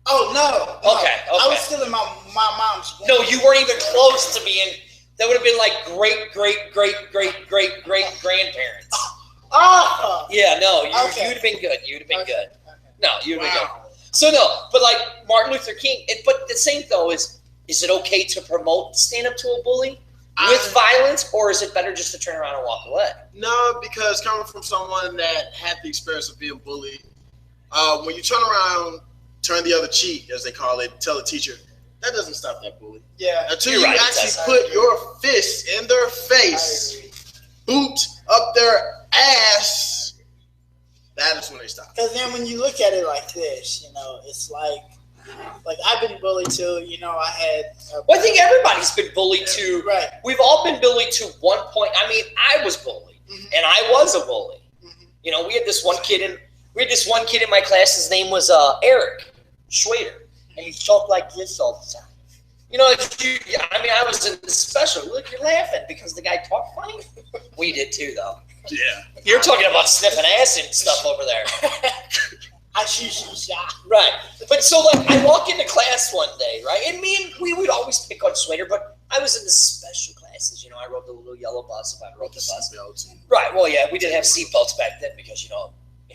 Oh, no. Okay. I was still in my mom's womb. No, you weren't even close to being. That would have been like great grandparents. Oh. Yeah, no, you'd have been good. You'd have been good. Okay. No, you'd have been good. So no, but like Martin Luther King. But the same though is it okay to promote stand up to a bully with violence, or is it better just to turn around and walk away? No, because coming from someone that had the experience of being bullied, when you turn around, turn the other cheek, as they call it, tell a teacher, that doesn't stop that bully. Yeah. Until You're you right, actually put your fist in their face, boot up their ass, that is when they stop. Because then when you look at it like this, it's like I've been bullied too. I had. Well, I think everybody's been bullied too. Right. We've all been bullied to one point. I mean, I was bullied, and I was a bully. We had this one kid in my class. His name was Eric Schwader, and he talked like this all the time. I was in the special. Look, you're laughing because the guy talked funny. We did too, though. Yeah. You're talking about sniffing ass and stuff over there. Right. But so like I walk into class one day, right? And we would always pick on Schwader, but I was in the special classes. I rode the little yellow bus if I rode the bus. Right. Well, yeah, we didn't have seatbelts back then because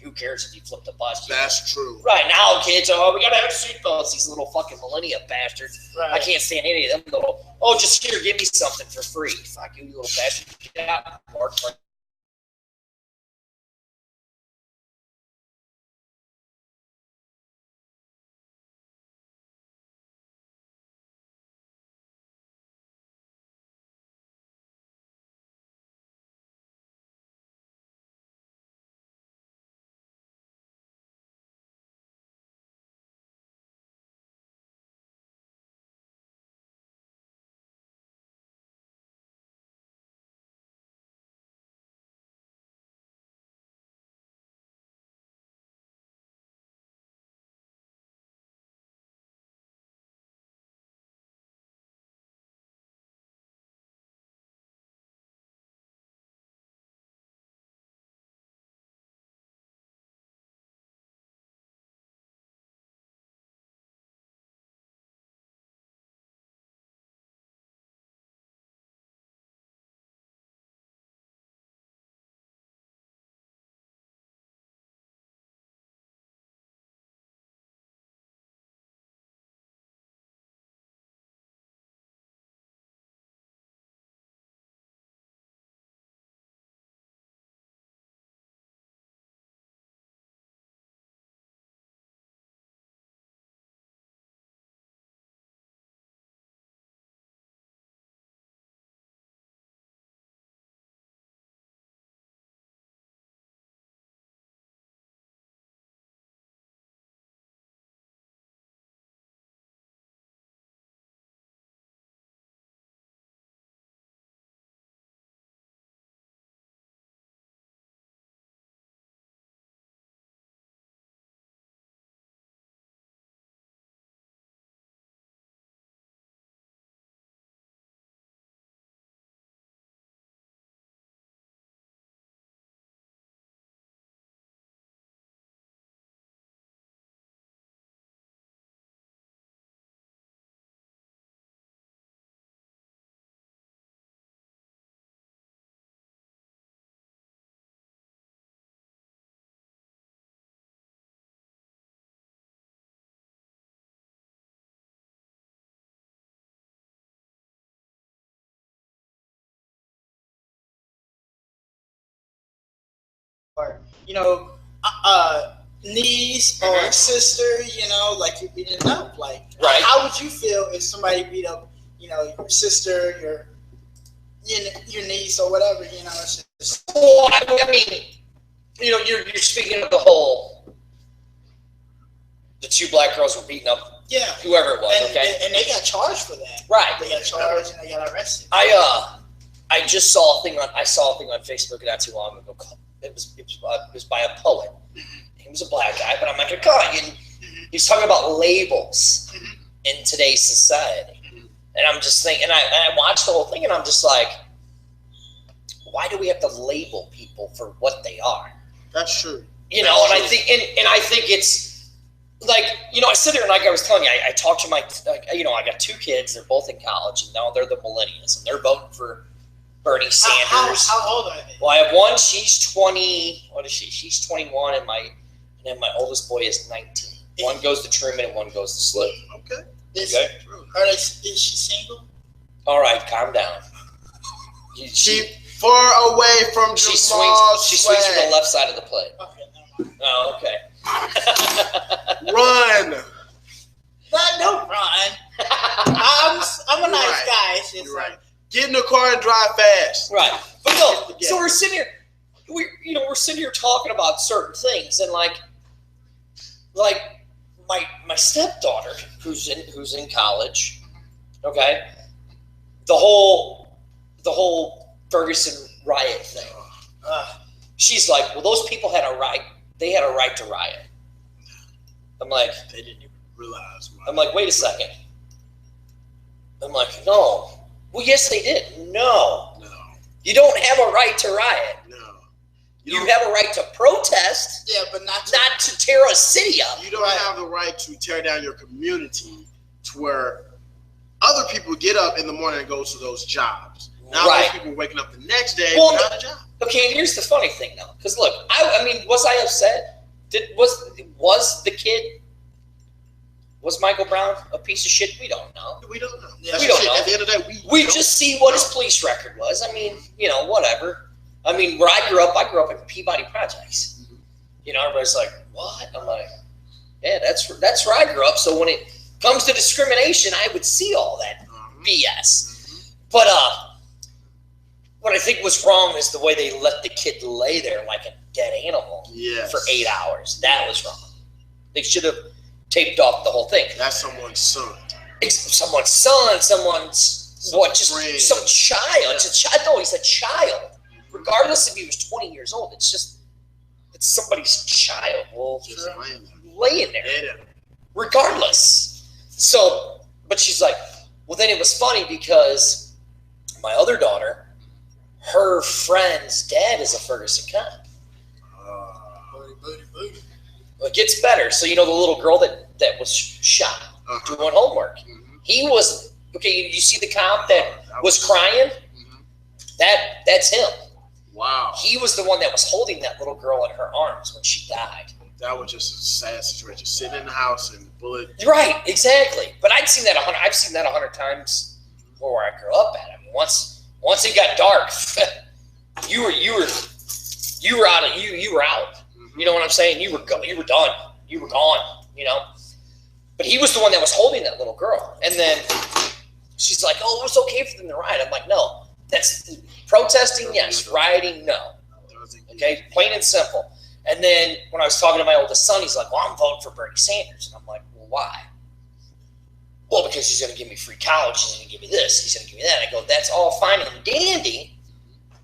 who cares if you flip the bus? That's true. Right, now kids, we gotta have seatbelts, these little fucking millennia bastards. Right. I can't stand any of them little, just here, give me something for free. Fuck you, little bastard. Get out, Mark. Or niece or sister, like you're beating up. Like, Right. how would you feel if somebody beat up, your sister, your niece or whatever? It's just, Well, I mean, you're speaking of the two black girls were beating up yeah. whoever it was, okay? And they got charged for that. Right. They got charged and they got arrested. I just saw a thing on Facebook not too long ago it was by a poet. He was a black guy, but I'm not gonna call it. And he's talking about labels in today's society, and I'm just thinking. And I watched the whole thing, and I'm just like, why do we have to label people for what they are? That's true. You know, and I think, and I think it's like, you know, I sit there and like I was telling you, I talked to my, you know, I got 2 kids. They're both in college, and now they're the millennials, and they're voting for Bernie Sanders. How old are they? Well, I have one. She's 20. What is she? She's 21, and then my oldest boy is 19. One goes to Truman, and one goes to SLU. Okay. Is she single? All right, calm down. She far away from she Jamal's swings from the left side of the plate. Okay, never mind. Oh, okay. Run. Don't run. I'm a nice guy. It's just You're right. Get in the car and drive fast. Right. But no, so we're sitting here, we're sitting here talking about certain things, and like my stepdaughter who's in college, okay, the whole Ferguson riot thing. She's like, well, those people had a right. They had a right to riot. I'm like, they didn't even realize. I'm like, wait a second. I'm like, no. Well, yes, they did. No. You don't have a right to riot. No. You have a right to protest. Yeah, but not to tear a city up. You don't have the right to tear down your community to where other people get up in the morning and go to those jobs. Now those people waking up the next day without a job. Okay, and here's the funny thing though, because look, I mean, was I upset? Was the kid? Was Michael Brown a piece of shit? We don't know. We don't know. We don't know. At the end of the day, we just see what his police record was. I mean, you know, whatever. I mean, where I grew up in Peabody Projects. Mm-hmm. You know, everybody's like, what? I'm like, yeah, that's where I grew up. So when it comes to discrimination, I would see all that BS. But what I think was wrong is the way they let the kid lay there like a dead animal for 8 hours. That was wrong. They should have taped off the whole thing. That's someone's son. It's someone's son, friend. Some child. Yeah. It's a child. No, he's a child. Regardless if he was 20 years old, it's somebody's child. Well, just laying there. Yeah. Regardless. So, but she's like, well, then it was funny because my other daughter, her friend's dad is a Ferguson cop. Well, it gets better. So, you know, the little girl that was shot doing homework. Mm-hmm. He was, okay, you see the cop that was crying? Mm-hmm. That's him. Wow. He was the one that was holding that little girl in her arms when she died. That was just a sad situation. Sitting in the house and the bullet. Right, exactly. But I've seen that 100 times where I grew up at. I mean, once it got dark, you were out. Mm-hmm. You know what I'm saying? You were done. You were gone. You know. But he was the one that was holding that little girl. And then she's like, "Oh, it was okay for them to riot." I'm like, "No, that's protesting. Yes, rioting. No." Okay, plain and simple. And then when I was talking to my oldest son, he's like, "Well, I'm voting for Bernie Sanders." And I'm like, "Well, why?" Well, because he's going to give me free college. He's going to give me this. He's going to give me that. I go, that's all fine and dandy.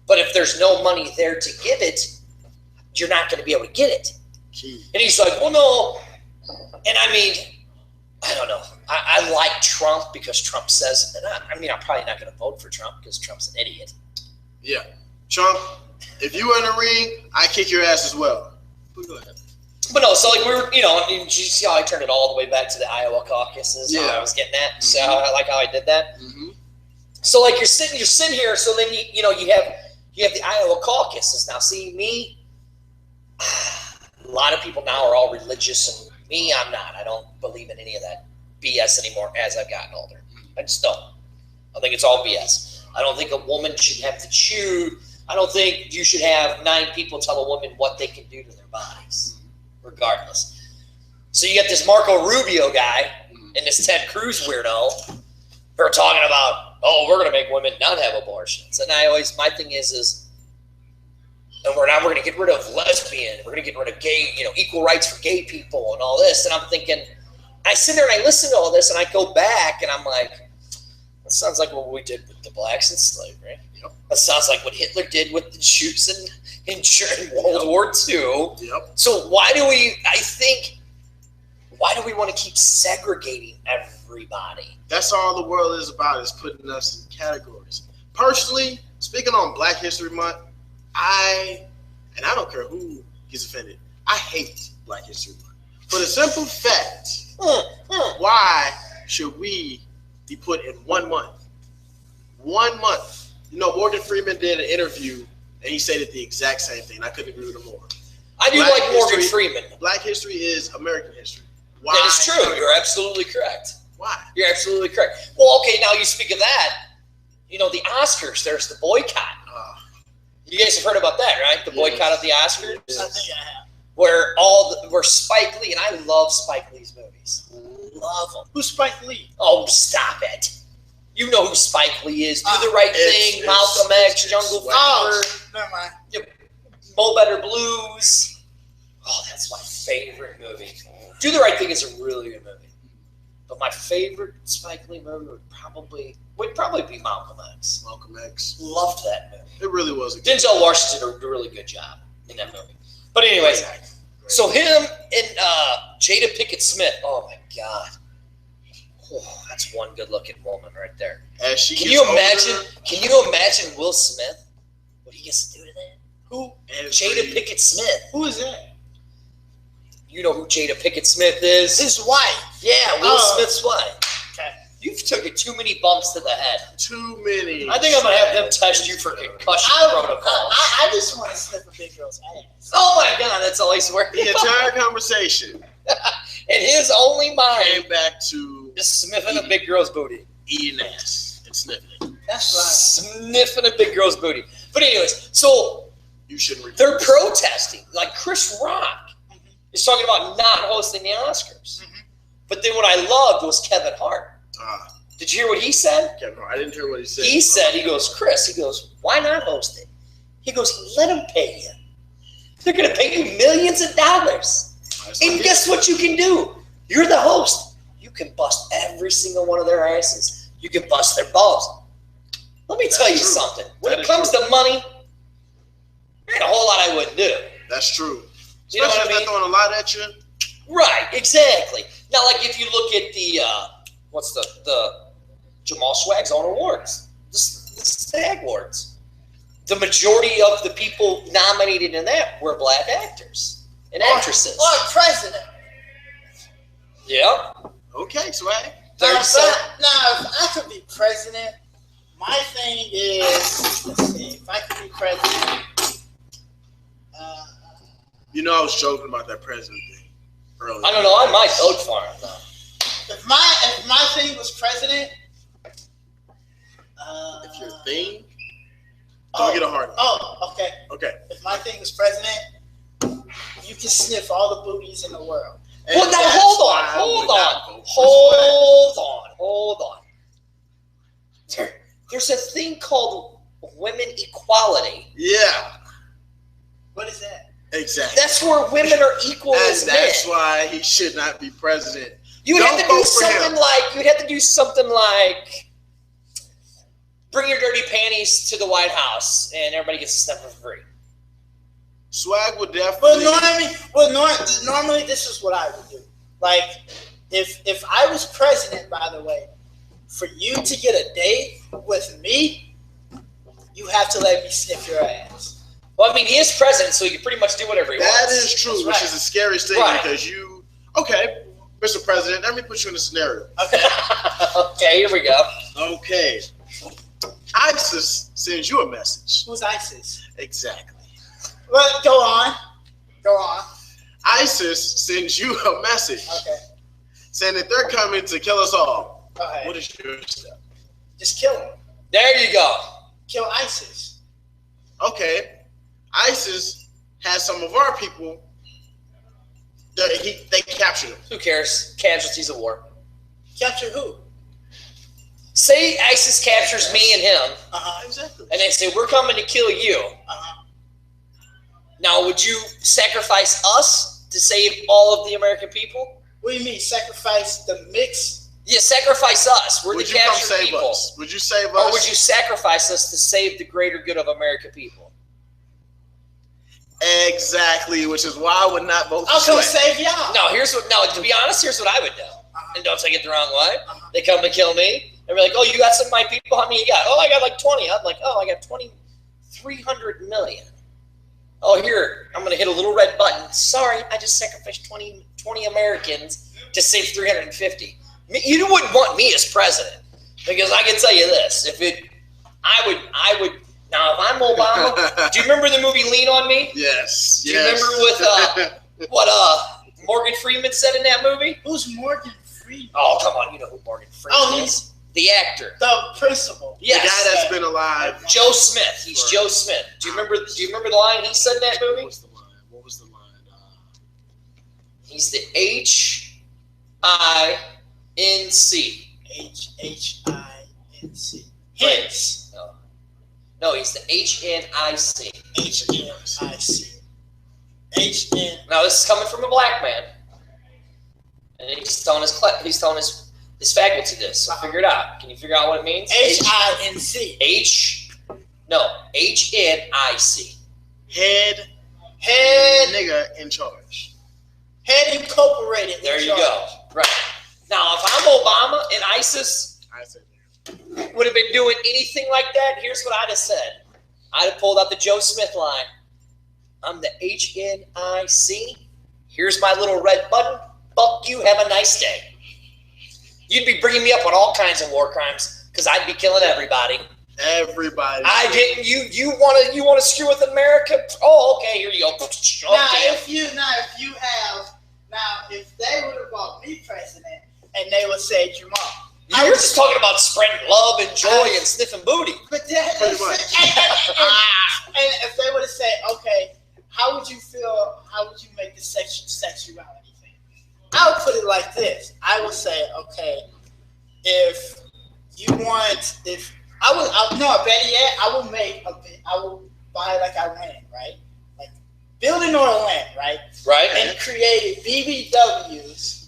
But if there's no money there to give it, you're not going to be able to get it. And he's like, well, no. And I mean, I don't know. I like Trump because Trump says it. I mean, I'm probably not going to vote for Trump because Trump's an idiot. Yeah. Trump, if you were in the ring, I'd kick your ass as well. But no, so like we were, you know, and you see how I turned it all the way back to the Iowa caucuses. Yeah, how I was getting at. Mm-hmm. So I like how I did that. Mm-hmm. So like you're sitting here. So then you have the Iowa caucuses. Now, see me. A lot of people now are all religious, and me, I'm not. I don't believe in any of that BS anymore. As I've gotten older, I just don't. I think it's all BS. I don't think a woman should have to choose. I don't think you should have 9 people tell a woman what they can do to their bodies. Regardless. So you get this Marco Rubio guy and this Ted Cruz weirdo who are talking about, oh, we're going to make women not have abortions. And my thing is, and we're going to get rid of lesbian, we're going to get rid of gay, equal rights for gay people and all this. And I'm thinking, I sit there and I listen to all this and I go back and I'm like, That sounds like what we did with the blacks in slavery. Yep. That sounds like what Hitler did with the Jews in World War II. Yep. So why do we want to keep segregating everybody? That's all the world is about, is putting us in categories. Personally, speaking on Black History Month, I don't care who gets offended, I hate Black History Month. For the simple fact, why should we be put in 1 month? 1 month. You know, Morgan Freeman did an interview, and he said the exact same thing. I couldn't agree with him more. I do like Morgan Freeman. Black history is American history. Why? That is true. You're absolutely correct. Why? You're absolutely correct. Well, okay, now you speak of that. You know, the Oscars, there's the boycott. You guys have heard about that, right? The boycott of the Oscars? I think I have. Where Spike Lee, and I love Spike Lee's movies. Love them. Who's Spike Lee? Oh, stop it. You know who Spike Lee is. Do the Right Thing, Malcolm X, Jungle Fever. Oh, never mind. Mo Better Blues. Oh, that's my favorite movie. Do the Right Thing is a really good movie. But my favorite Spike Lee movie would probably be Malcolm X. Malcolm X. Loved that movie. It really was a good Denzel Washington did a really good job in that movie. But anyways, so him and Jada Pinkett Smith. Oh my God. Oh, that's one good-looking woman right there. As she Can you imagine Will Smith? What he gets to do to that? Who? Jada Pinkett Smith. Who is that? You know who Jada Pinkett Smith is? His wife. Yeah, Will Smith's wife. Okay. You've taken too many bumps to the head. Too many. I think I'm gonna have them test you for concussion protocol. I just want to sniff a big girl's ass. Oh my God, that's all he's working. The entire conversation. And his only mind came back to just sniffing a big girl's booty. Eating ass and sniffing it. That's right. Sniffing a big girl's booty. But anyways, so you shouldn't. They're protesting. Like Chris Rock is talking about not hosting the Oscars. But then what I loved was Kevin Hart. Did you hear what he said? Kevin Hart. I didn't hear what he said. He goes, Chris, why not host it? He goes, let them pay you. They're going to pay you millions of dollars. And guess what you can do? You're the host. You can bust every single one of their asses. You can bust their balls. Let me tell you something. When it comes to money, there ain't a whole lot I wouldn't do. That's true. You know what I mean? Especially if they're throwing a lot at you. Right, exactly. Now, like if you look at the, what's the Jamal Swag's own awards, the SAG Awards, the majority of the people nominated in that were black actors and actresses. Or president. Yeah. Okay, Swag. Now, if I could be president, my thing is, let's see, if I could be president, you know, I was joking about that president thing earlier. I don't know. I might vote for him though. If my thing was president, if your thing, don't get a hard. Oh, okay. Okay. If my thing was president, you can sniff all the boobies in the world. Well, now hold on. There's a thing called women equality. Yeah. What is that? Exactly. That's where women are equal as men. That's why he should not be president. You'd have to do something like bring your dirty panties to the White House and everybody gets a sniff for free. Swag would definitely. Normally this is what I would do. Like, if I was president, by the way, for you to get a date with me, you have to let me sniff your ass. Well, I mean, he is president, so he can pretty much do whatever he wants. That is true, which is the scariest thing because okay, Mr. President, let me put you in a scenario. Okay. Okay, here we go. Okay. ISIS sends you a message. Who's ISIS? Exactly. Well, go on. ISIS sends you a message. Okay. Saying that they're coming to kill us all. Okay. What is your step? Just kill him. There you go. Kill ISIS. Okay. ISIS has some of our people. They captured them. Who cares? Casualties of war. Capture who? Say ISIS captures me and him. Exactly. And they say, we're coming to kill you. Now, would you sacrifice us to save all of the American people? What do you mean, sacrifice the mixed Yeah, sacrifice us. We're Would the you come captured save people. us? Would you save us? Or would you sacrifice us to save the greater good of American people? Exactly, which is why I would not vote for I'll come Sway. save y'all. No, to be honest, here's what I would do. And don't take it the wrong way. They come to kill me. They're like, oh, you got some of my people? How many you got? Oh, I got like 20. I'm like, oh, I got 300 million. Oh, here, I'm going to hit a little red button. Sorry, I just sacrificed 20 Americans to save 350. You wouldn't want me as president, because I can tell you this: I would. Now, if I'm Obama, do you remember the movie Lean on Me? Yes. Do you remember with what Morgan Freeman said in that movie? Who's Morgan Freeman? Oh, come on, you know who Morgan Freeman is? The actor, the principal. Yes, the guy that's been alive. Joe Smith. He's right. Joe Smith. Do you remember the line he said in that movie? What was the line? He's the H-I-N-C. H-H-I-N-C. Hence. No, he's the H-N-I-C. H-N-I-C. H-N. Now, this is coming from a black man. And he's telling his faculty this. So figure it out. Can you figure out what it means? H-I-N-C. H-N-I-C. Head nigga in charge. Head incorporated. There you go. Right. Now, if I'm Obama and ISIS would have been doing anything like that, here's what I'd have said. I'd have pulled out the Joe Smith line. I'm the H-N-I-C. Here's my little red button. Fuck you. Have a nice day. You'd be bringing me up on all kinds of war crimes because I'd be killing everybody. Everybody. I didn't. You want to screw with America? Oh, okay. Here you go. If they would have bought me president and they would say Jamal. You're just talking about spreading love and joy and sniffing booty. But pretty much. And if they would have said, okay, how would you feel? How would you make the sexuality thing? I would put it like this. I would say, okay, I will buy like Iran, right? Like building on land, right? Right. And created BBWs,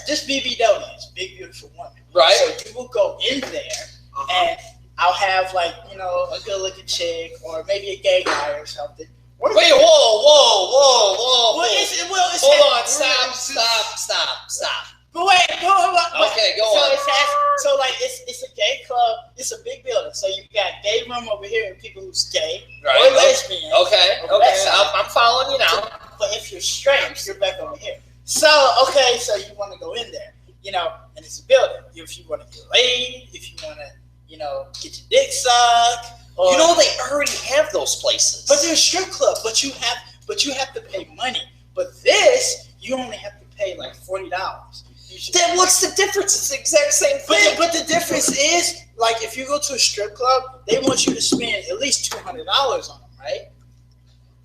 just BBWs, big beautiful women. Right. So you will go in there and I'll have like, a good looking chick or maybe a gay guy or something. Wait, whoa. Hold on, stop. But wait, okay, go on. So it's a gay club. It's a big building. So you got gay room over here and people who's gay or lesbian. Okay. I'm following you now. But if you're straight, you're back over here. So so you want to go in there, and it's a building. If you want to get laid, if you want to, get your dick sucked. Or, they already have those places. But they're a strip club. But you have to pay money. But this, you only have to pay like $40. Then what's the difference? It's the exact same thing. But the difference is, like, if you go to a strip club, they want you to spend at least $200 on them, right?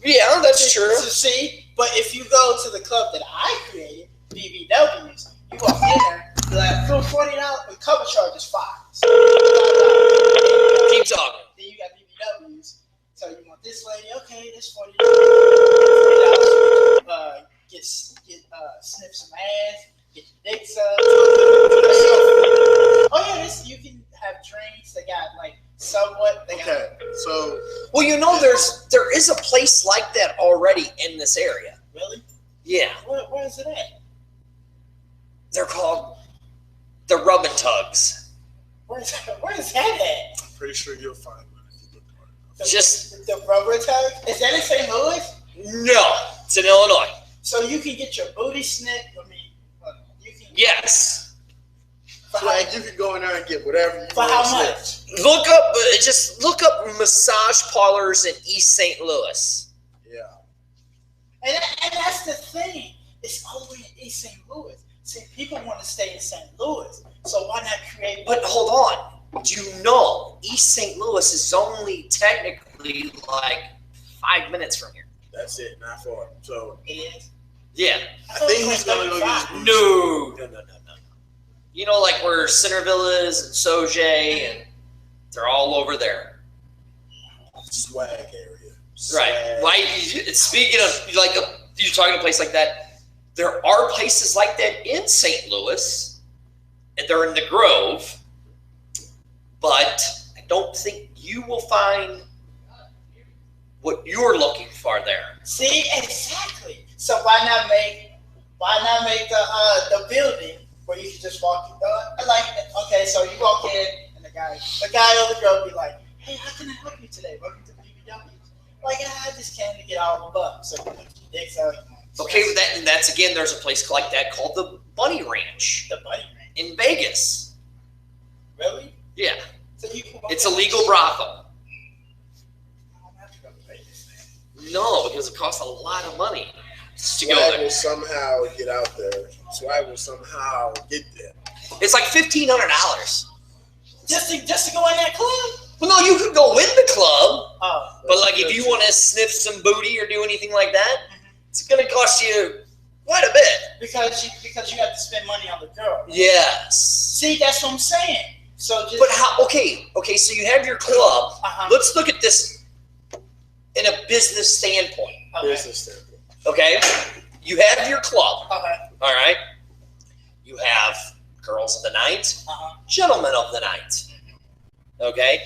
Yeah, that's true. See, but if you go to the club that I created, BBWs, you walk in there, you're like, for $40, the cover charge is $5. Keep talking. Then you got BBWs, so you want this lady, okay, this $40. Get sniff some ass. Get your dick sucked. Oh yeah, you can have drinks. They got like somewhat. So well, there is a place like that already in this area. Really? Yeah. Where is it at? They're called the Rub and Tugs. Where is that at? I'm pretty sure you'll find one if you look hard enough. Just the Rubber Tug. Is that in St. Louis? No, it's in Illinois. So you can get your booty snipped. Yes. Like you can go in there and get whatever you want. For how much? Look up massage parlors in East St. Louis. Yeah. And that's the thing. It's only in East St. Louis. See, people want to stay in St. Louis, so why not create? But hold on. Do you know East St. Louis is only technically like 5 minutes from here? That's it, not far. So it is. Yeah. I think he's gonna go get his No. Like where Centerville is and Sauget, and they're all over there. Swag area. Right. Like, speaking of, you're talking a place like that, there are places like that in St. Louis, and they're in the Grove, but I don't think you will find what you're looking for there. See, exactly. So why not make the building where you can just walk in? Like, okay, so you walk in and the guy or the girl be like, "Hey, how can I help you today? Welcome to BBW." Like, I just came to get all the bucks. So dicks out. Okay, and that's again. There's a place like that called the Bunny Ranch. The Bunny Ranch in Vegas. Really? Yeah. So it's a legal brothel. I don't have to go to Vegas, man. No, because it costs a lot of money to go Swag there. will somehow get out there. Swag will somehow get there. It's like $1,500. Just to go in that club? Well, no, you could go in the club, Oh. but like if you want to sniff some booty or do anything like that, it's going to cost you quite a bit. Because you have to spend money on the girl. Yes. See, that's what I'm saying. So just. But how? Okay. So you have your club. Uh-huh. Let's look at this in a business standpoint. Okay. Business standpoint. Okay. You have your club. Okay. All right. You have girls of the night, Uh-huh. gentlemen of the night. Okay.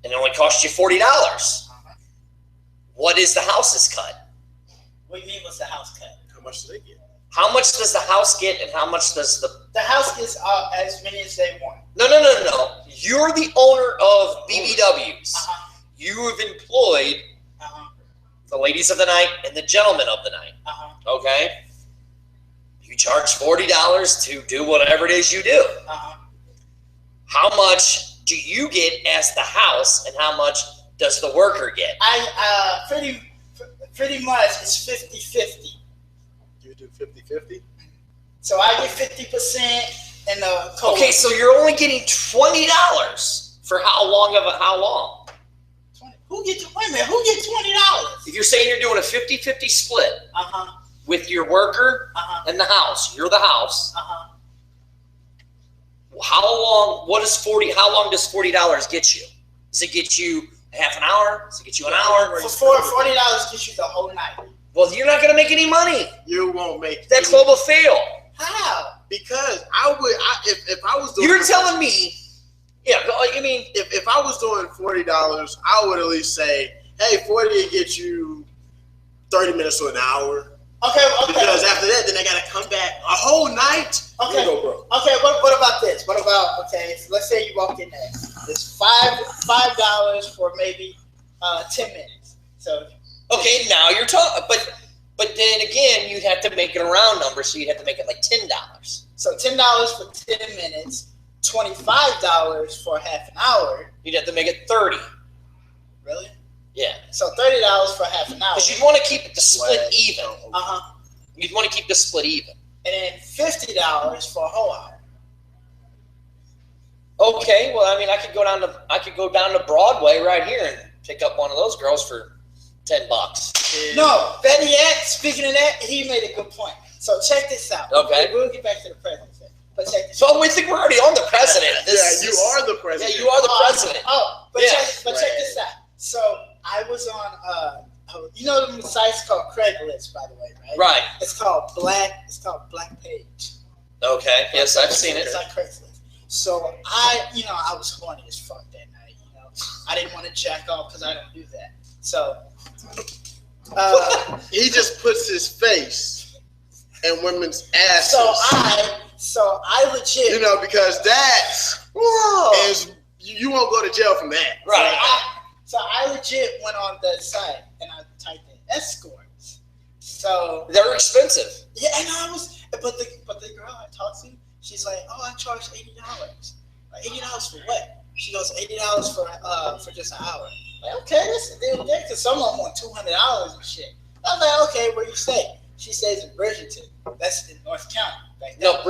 And it only costs you $40. Uh-huh. What is the house's cut? What do you mean? What's the house cut? How much do they get? How much does the house get, and how much does the? The house gets as many as they want. No. You're the owner of BBWs. Uh-huh. You have employed Uh-huh. the ladies of the night and the gentlemen of the night. Uh-huh. Okay. You charge $40 to do whatever it is you do. Uh-huh. How much do you get as the house, and how much does the worker get? Pretty much it's 50-50. You do 50-50? So I get 50% and the co. Okay, so you're only getting $20 for how long? 20. Wait a minute, who gets $20? If you're saying you're doing a 50-50 split Uh-huh. with your worker Uh-huh. and the house, you're the house. Uh-huh. How long does $40 get you? Does it get you a half an hour? Does it get you an hour? For $40 gets you the whole night. Well, you're not going to make any money. You won't make That club will fail. How? Because if I was doing You're telling me, yeah, I mean, if I was doing $40, I would at least say, hey, 40 will get you 30 minutes to an hour. Okay. Because after that, then they gotta come back a whole night. Okay. You go, bro. Okay, what about this? What about, okay, so let's say you walk in there. It's $5 for maybe 10 minutes. So okay, now you're talking, but then again, you'd have to make it a round number, so you'd have to make it like $10. so $10 for 10 minutes, $25 for half an hour. You'd have to make it 30. Really? Yeah. So $30 for half an hour. Because you'd want to keep the split even. Uh-huh. You'd want to keep the split even. And then $50 for a whole hour. Okay, well, I mean, I could go down to Broadway right here and pick up one of those girls for $10. No, better yet, speaking of that, he made a good point. So check this out. Okay. We'll get back to the president. But check this So we think we're already on the president. You are the president. Yeah, you are the president. But Yeah. check this out. So I was on you know the sites called Craigslist, by the way, right? Right. It's called Black Page. Okay. Yes, I've seen it. It's like Craigslist. So I was horny as fuck that night. I didn't want to jack off because I don't do that. So he just puts his face in women's asses. So I legit. Because that's is you won't go to jail from that. Right. So I legit went on the site and I typed in escorts. So They're expensive. yeah, and but the girl I talked to, she's like, oh, I charge $80. Like $80 for what? She goes $80 for just an hour. Like, okay, that's a deal there, because some of them want $200 and shit. I was like, okay, where you stay? She stays in Bridgeton. That's in North County. Like No,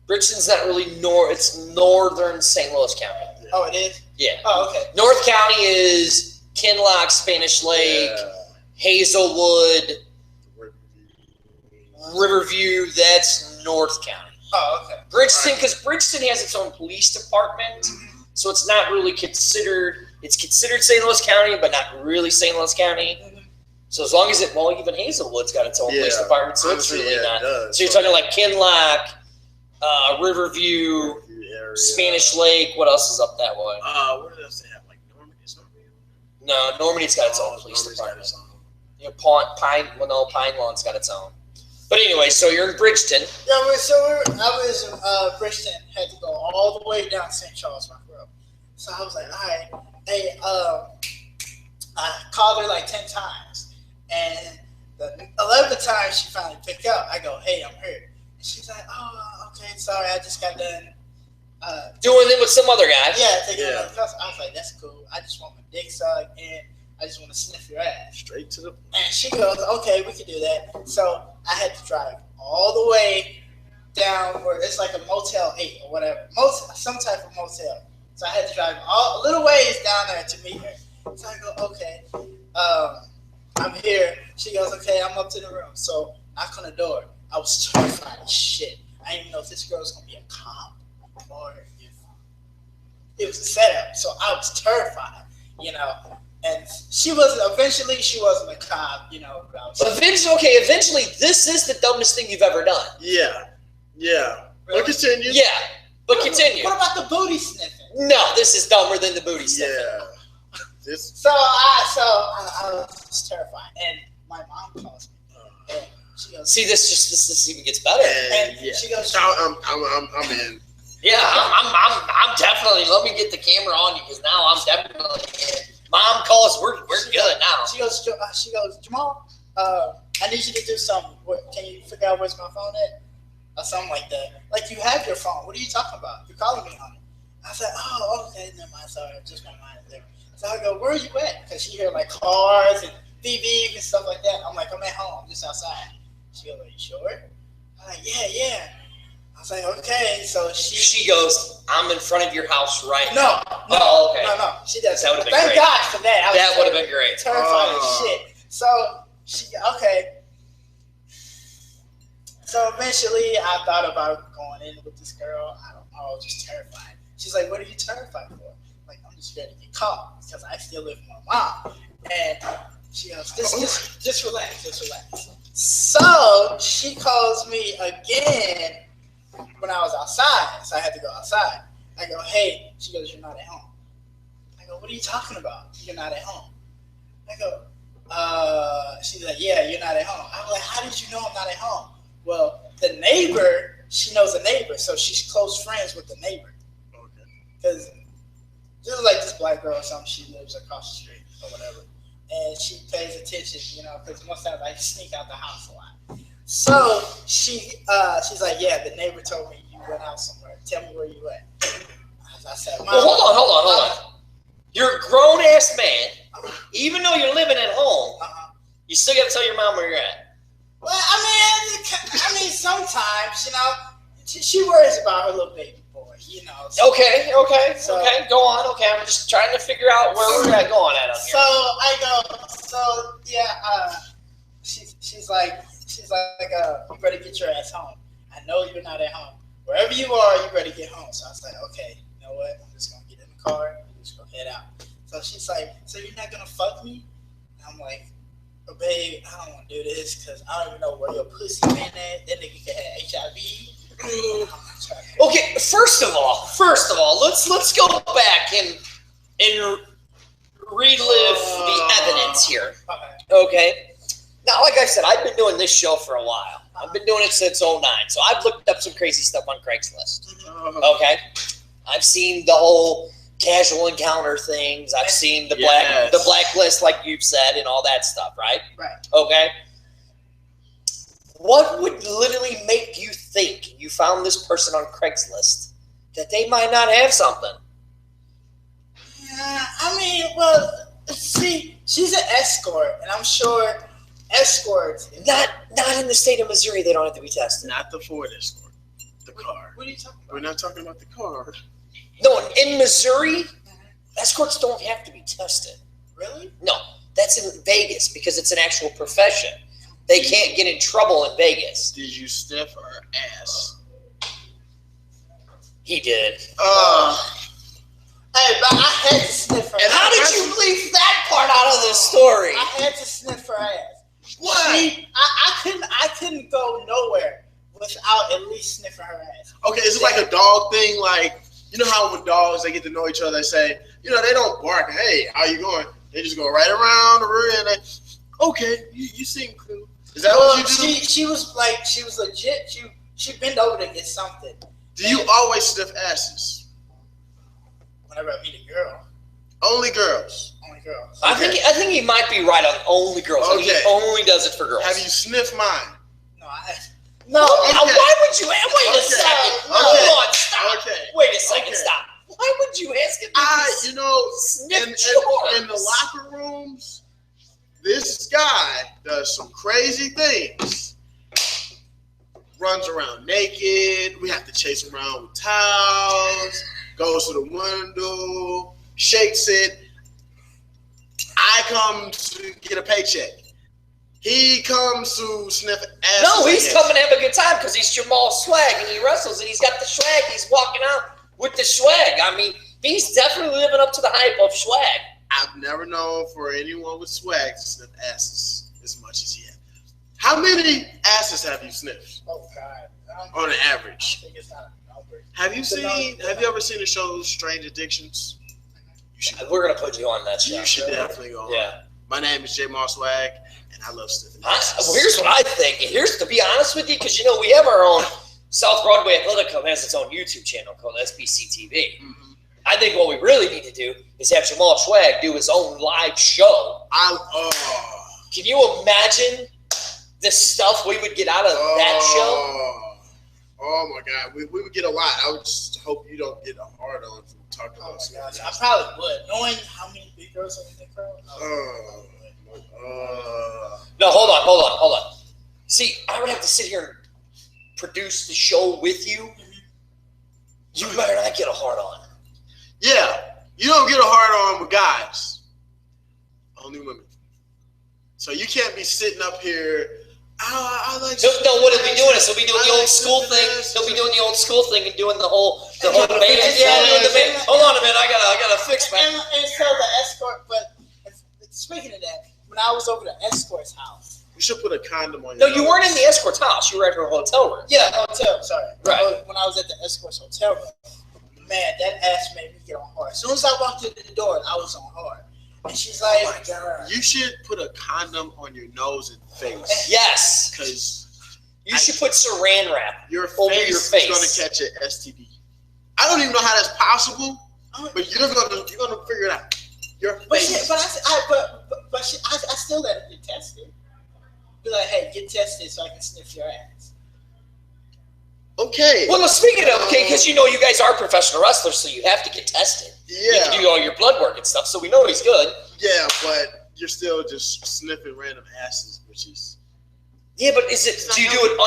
Bridgeton's not really it's northern St. Louis County. Oh, it is? Yeah. Oh, okay. North County is Kinloch, Spanish Lake, Hazelwood, Riverview. That's North County. Oh, okay. Bridgeton, because Bridgeton has its own police department, so it's not really considered. It's considered St. Louis County, but not really St. Louis County. So as long as even Hazelwood's got its own police department, so it's really not. So you're talking like Kinloch, Riverview, area. Spanish Lake. What else is up that way? What else they have? Like Normandy? Is Normandy? No, Normandy's got its own police Normandy's got department. its own. You know, Pine Lawn's got its own. But anyway, so you're in Bridgeton. Yeah, I was in Bridgeton, had to go all the way down St. Charles Rock Road. So I was like, all right, hey, I called her like 10 times. And the 11th time she finally picked up, I go, hey, I'm here. And she's like, oh, okay, sorry, I just got done. Doing it with some other guy. Yeah, taking another customer. I was like, that's cool. I just want my dick sucked and I just want to sniff your ass. Straight to the point. And she goes, okay, we can do that. So I had to drive all the way down where it's like a Motel 8 or whatever. Some type of motel. So I had to drive a little ways down there to meet her. So I go, okay, I'm here. She goes, okay, I'm up to the room. So knock on the door. I was terrified as shit. I didn't even know if this girl was going to be a cop or if it was a setup. So I was terrified, you know. And eventually she wasn't a cop, you know. Eventually, this is the dumbest thing you've ever done. Yeah. Really? But continue. Yeah, but continue. What about the booty sniffing? No, this is dumber than the booty sniffing. Yeah. So I was terrified, and my mom calls me, and she goes, See, this even gets better. and Yeah. she goes, I'm in. Yeah, I'm definitely. Let me get the camera on you because now I'm definitely in. Mom calls. We're good now. She goes, Jamal, I need you to do something. Can you figure out where's my phone at? Or something like that. Like, you have your phone. What are you talking about? You're calling me on it. I said, oh, okay, never mind. Sorry, just my mind is there. So I go, where are you at? Because she hear like cars and BBs and stuff like that. I'm like, I'm at home. I'm just outside. She goes, are you sure? I'm like, yeah. I was like, okay. So She goes, I'm in front of your house right now. No. Oh, okay. No. She does. That would've been Thank great. God for that. That would have been great. Terrified as shit. So eventually I thought about going in with this girl. I don't know. I was just terrified. She's like, what are you terrified for? I'm like, I'm just ready to get caught because I still live with my mom. And she goes, just relax. So she calls me again when I was outside. So I had to go outside. I go, hey. She goes, you're not at home. I go, what are you talking about? You're not at home. I go, she's like, yeah, you're not at home. I'm like, how did you know I'm not at home? Well, the neighbor, she knows a neighbor, so she's close friends with the neighbor. Okay. Because just like this black girl or something, she lives across the street or whatever. And she pays attention, you know, because most times I sneak out the house a lot. So she's like, yeah, the neighbor told me you went out somewhere. Tell me where you at. I said, Mom, Well, hold on. You're a grown-ass man. Even though you're living at home, you still got to tell your mom where you're at. Well, I mean, sometimes, you know, she worries about her little baby boy, you know. So, Okay. Go on. Okay, I'm just trying to figure out where we're at going at on here. So I go, she's like, you better get your ass home. I know you're not at home. Wherever you are, you better get home. So I was like, okay, you know what? I'm just gonna get in the car and just go head out. So she's like, so you're not gonna fuck me? And I'm like, oh, babe, I don't want to do this because I don't even know where your pussy been at. That nigga could have HIV. Okay, first of all, let's go back and relive the evidence here. Okay. Now, like I said, I've been doing this show for a while. I've been doing it since 2009, so I've looked up some crazy stuff on Craigslist. Okay. I've seen the whole casual encounter things. I've seen the blacklist, like you've said, and all that stuff, right? Right. Okay. What would literally make you think you found this person on Craigslist that they might not have something? Yeah, I mean, well, see, she's an escort, and I'm sure escorts. Not in the state of Missouri. They don't have to be tested. Not the Ford Escort. The car. What are you talking about? We're not talking about the car. No, in Missouri, escorts don't have to be tested. Really? No, that's in Vegas because it's an actual profession. They can't get in trouble in Vegas. Did you sniff her ass? He did. Hey, but I had to sniff her. And how did you leave that part out of the story? I had to sniff her ass. Why? See, I couldn't go nowhere without at least sniffing her ass. Okay, is it like a dog thing? Like, you know how with dogs, they get to know each other, they say, you know, they don't bark, hey, how you going? They just go right around the rear and they, okay, you seem cool. Is that what you do? She was legit. She bent over to get something. Do you always sniff asses? Whenever I meet a girl. Only girls? Only girls. Okay. I think he might be right on only girls. Okay. He only does it for girls. Have you sniffed mine? No. Okay. Why would you? Wait a second. Okay. Hold on. Stop. Okay. Wait a second. Okay. Stop. Why would you ask him? You know, sniff in the locker rooms, this guy does some crazy things. Runs around naked. We have to chase him around with towels. Goes to the window, shakes it. I come to get a paycheck. He comes to sniff ass. No, he's coming to have a good time because he's Jamal Swag and he wrestles and he's got the swag. He's walking out with the swag. I mean, he's definitely living up to the hype of swag. I've never known for anyone with swag to sniff asses as much as he has. How many asses have you sniffed? Oh God. On an average. I think it's not a number. Have you ever seen the show Strange Addictions? We're gonna put you on that show. You should definitely go on. Yeah. My name is J. Moss Swag, and I love sniffing Well, asses. here's what I think. Here's to be honest with you, because you know we have our own South Broadway Athletic Club has its own YouTube channel called SBC TV. Mm-hmm. I think what we really need to do is have Jamal Swag do his own live show. Can you imagine the stuff we would get out of that show? Oh my God, we would get a lot. I would just hope you don't get a hard on from talking about Oh my gosh, I probably would. Knowing how many big girls are in the crowd. No, hold on. See, I would have to sit here and produce the show with you. You better not get a hard on. Yeah, you don't get a hard on with guys. Only women. So you can't be sitting up here. I like. No, what he'll be doing is he'll be doing the old school thing. He'll be doing the old school thing and doing the whole band. Yeah, doing the band. Hold on a minute, I gotta fix my. And so the escort, but speaking of that, when I was over the escort's house. You should put a condom on No, your you weren't in the escort's house. You were at her hotel room. Yeah, hotel. Sorry. Right. When I was at the escort's hotel room, man, that ass made me get on hard. As soon as I walked through the door, I was on hard. And she's like, oh my God. You should put a condom on your nose and face. Yes. Because you should put saran wrap over your face. Is going to catch an STD. I don't even know how that's possible, but you're gonna figure it out. Your face. But I still let it get tested. Be like, hey, get tested so I can sniff your ass. Okay. Well, speaking of, because you know you guys are professional wrestlers, so you have to get tested. Yeah. You have to do all your blood work and stuff, so we know he's good. Yeah, but you're still just sniffing random asses, which is. Yeah, but do you do it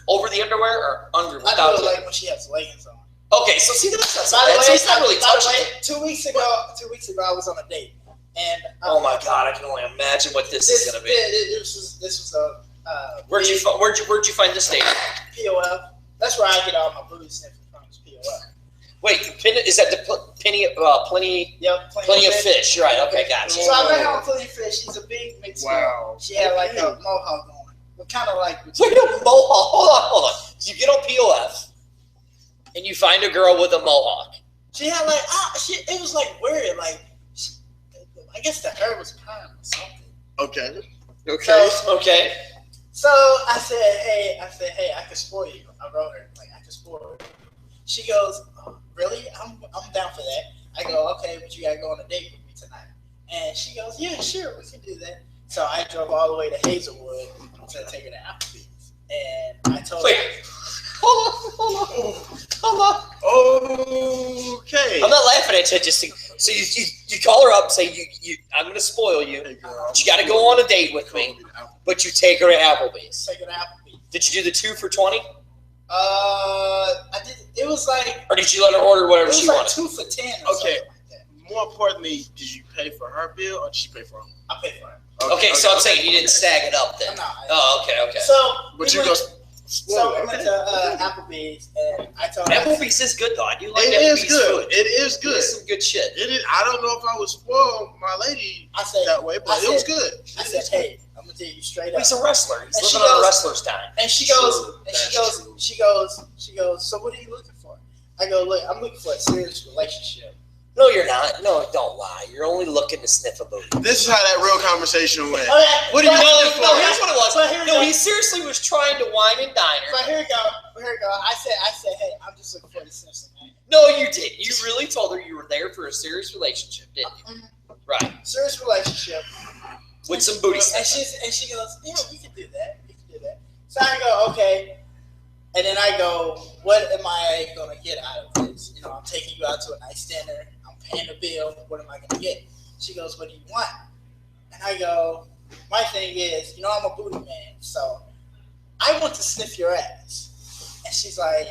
over the underwear or under without? I do it like when she has leggings on. Okay, so see that's not by the way, it's not really touching it. 2 weeks ago, I was on a date, and oh my God, I can only imagine what this is gonna be. This was a. Where'd you find this date? POF. That's where I get all my booty sniffing from. Is POF. Wait, is that the plenty of fish? You're right. Okay, gotcha. So I met her on Plenty of Fish. She's a big mixed girl. She had like a mohawk on, but kind of like. Look at a mohawk. Hold on. So you get on POF, and you find a girl with a mohawk. She had like it was like weird. Like I guess the hair was perm or something. Okay. Okay. So I said, hey, I can spoil you. I wrote her like I can spoil her. She goes, oh, really? I'm down for that. I go, okay, but you gotta go on a date with me tonight. And she goes, yeah, sure, we can do that. So I drove all the way to Hazelwood to take her to Applebee's, and I told her. Hold on. Okay. I'm not laughing at you. So you call her up and say I'm gonna spoil you. Hey, girl, but you got to go on a date with me. But you take her to Applebee's. Take her to Applebee's. Did you do the 2 for $20? I did. It was like. Or did you let her order whatever she wanted? 2 for $10. Okay. More importantly, did you pay for her bill or did she pay for her? I paid for her. Okay, so I'm saying you didn't stag it up then. No. Oh, okay. So we went to Applebee's, and I told her. Applebee's is good though. I do like it Applebee's is good. food. It is good. It's some good shit. It is. I don't know if I would spoil my lady that way, but it was good. I said, hey, I'm gonna tell you straight Well, up. he's a wrestler. He's And living she on a goes- wrestler's time. And she True, goes, that's she goes. So what are you looking for? I go, look, I'm looking for a serious relationship. No, you're not. No, don't lie. You're only looking to sniff a booty. This is how that real conversation went. Okay, What are you looking for? No, here's what it was. But here we No, go. he seriously was trying to wine and dine her. But here we go. I said, hey, I'm just looking for the Simpson. No, you didn't. You really told her you were there for a serious relationship, didn't you? Right. Serious relationship. With some booty And sniffing. she goes, yeah, we can do that. So I go, okay. And then I go, what am I going to get out of this? You know, I'm taking you out to a nice dinner. I'm paying the bill. What am I going to get? She goes, what do you want? And I go, my thing is, you know, I'm a booty man. So I want to sniff your ass. And she's like,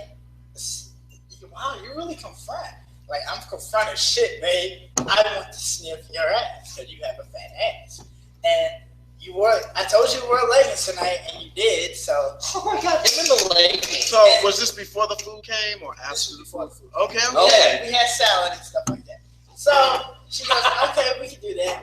wow, you're really confront. Like, I'm confronting shit, babe. I want to sniff your ass because you have a fat ass. And I told you you wore leggings tonight, and you did, so. Oh my God, him in the leggings. So was this before the food came or after the before food? the food. Okay. Okay. We had salad and stuff like that. So she goes, okay, we can do that.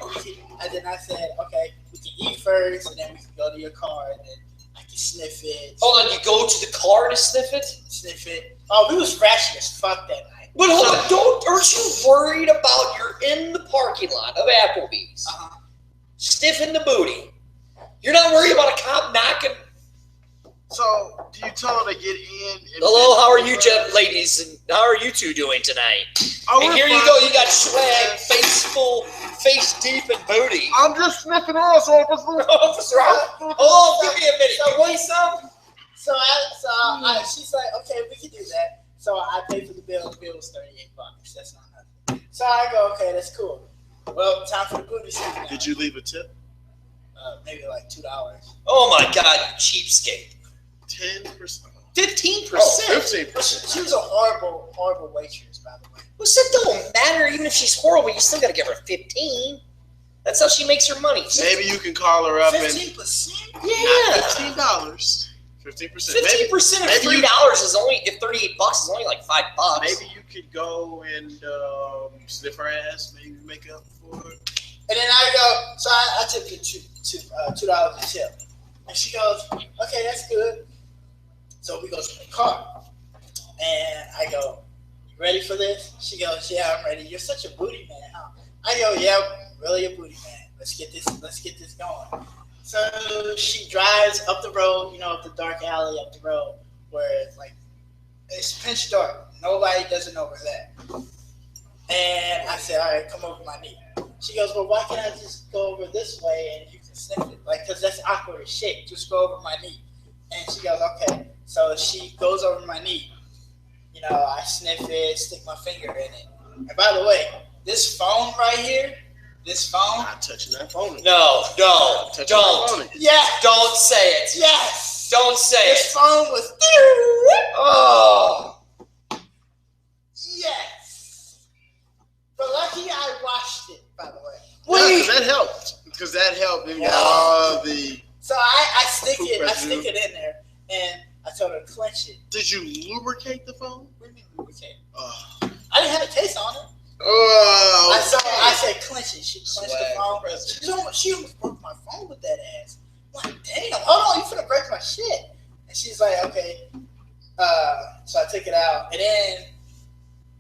And then I said, okay, we can eat first, and then we can go to your car, and then I can sniff it. Hold on, you go to the car to sniff it? Sniff it. Oh, we was fresh as fuck that night. But hold on, aren't you worried about you're in the parking lot of Applebee's, sniffing the booty? You're not worried about a cop knocking? So do you tell her to get in? Hello, how are you, ladies, and how are you two doing tonight? Oh, and here you go, you got swag, face deep in booty. I'm just sniffing ass, officer. Officer, oh, give me a minute. So You want some? She's like, okay, we can do that. So I paid for the bill. The bill was $38. That's not nothing. So I go, okay, that's cool. Well, time for the booty sniffing now. Did you leave a tip? Maybe like $2. Oh my God, you cheapskate. 10%. 15%. Oh, 15%. She was a horrible waitress, by the way. Well, that don't matter. Even if she's horrible, you still got to give her 15. That's how she makes her money. Maybe you can call her up 15%? Yeah. $15. 15%. 15% of maybe $3 is only, if $38 is only like $5. Maybe you could go and sniff her ass, maybe make up for her. And then I go, so I took it $2 a tip. And she goes, okay, that's good. So we go to the car. And I go, you ready for this? She goes, yeah, I'm ready. You're such a booty man, huh? I go, yeah, really a booty man. Let's get this going. So she drives up the road, you know, up the dark alley up the road where it's pitch dark. Nobody doesn't know where that. And I said, all right, come over my knee. She goes, well, why can't I just go over this way and you can sniff it? Like, because that's awkward as shit. Just go over my knee. And she goes, okay. So she goes over my knee. You know, I sniff it, stick my finger in it. And by the way, this phone right here, Not touching that phone. No, Touching that don't. phone. Yeah. Don't say it. Yes. Don't say This it. phone was. Oh. Yes. But lucky I washed it, by the way. Wait, that helped. Because that helped. And all the. So I stick it in there, and I told her to clench it. Did you lubricate the phone? What do you mean lubricate? Oh. I didn't have a case on it. Oh. I said clench it. She clenched Swag the phone. president. She almost broke my phone with that ass. I'm like, damn, hold on, you finna break my shit. And she's like, okay. So I took it out, and then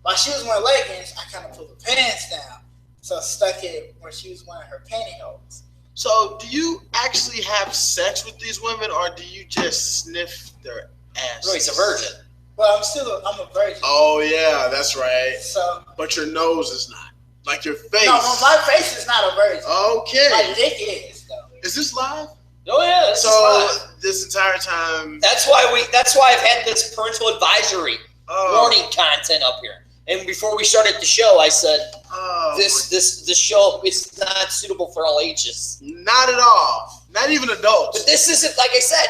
while she was wearing leggings, I kind of pulled the pants down, so I stuck it where she was wearing her pantyhose. So, do you actually have sex with these women, or do you just sniff their ass? No, he's a virgin. Well, I'm a virgin. Oh yeah, that's right. So But your nose is not. Like your face. no, my face is not a virgin. Okay. My dick is though. Is this live? Oh yeah. This is So fine. this entire time. That's why I've had this parental advisory warning content up here. And before we started the show, I said this show is not suitable for all ages. Not at all. Not even adults. But this isn't, like I said,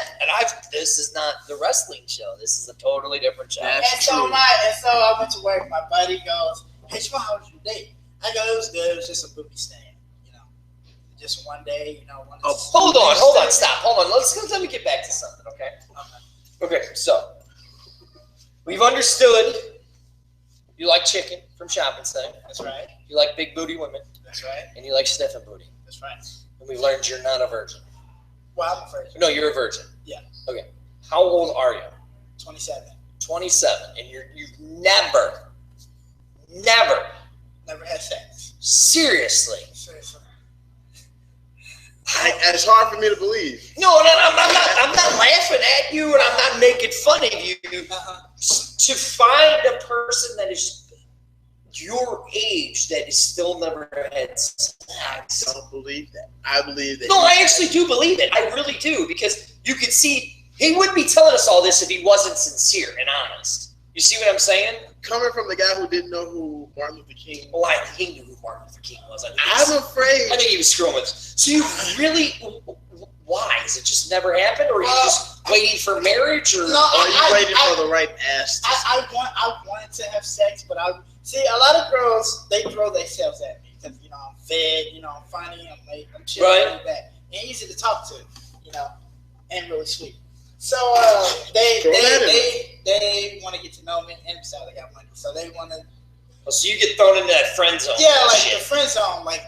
this is not the wrestling show. This is a totally different show. That's And so true. I went to work. My buddy goes, "Hey, Jamal, how was your date?" I go, "It was good. It was just a booby stand, you know, just one day, you know." Hold on, stop, hold on. Let me get back to something, okay? Okay, so we've understood you like chicken from Shopping Center. That's right. You like big booty women. That's right. And you like sniffing booty. That's right. And we learned you're not a virgin. Well, I'm a virgin. No, you're a virgin. Yeah. Okay. How old are you? 27. 27, and you've never had sex. Seriously. It's hard for me to believe. No, I'm not laughing at you, and I'm not making fun of you. To find a person that is your age that is still never had sex. I don't believe that. I believe that. No, I actually do believe it. I really do, because you could see he wouldn't be telling us all this if he wasn't sincere and honest. You see what I'm saying? Coming from the guy who didn't know who Martin Luther King was. Well, he knew who Martin Luther King was. I'm afraid. I think he was screwing with us. So you really, why? Is it just never happened? Or are you just waiting for marriage? Or are you waiting for the right ass? I wanted to have sex, but a lot of girls, they throw themselves at me because, I'm fed, I'm funny, I'm chill, like that. And easy to talk to, and really sweet. So they want to get to know me, and besides, they got money, so they want to. Oh, so you get thrown into that friend zone. Yeah, like the friend zone, like,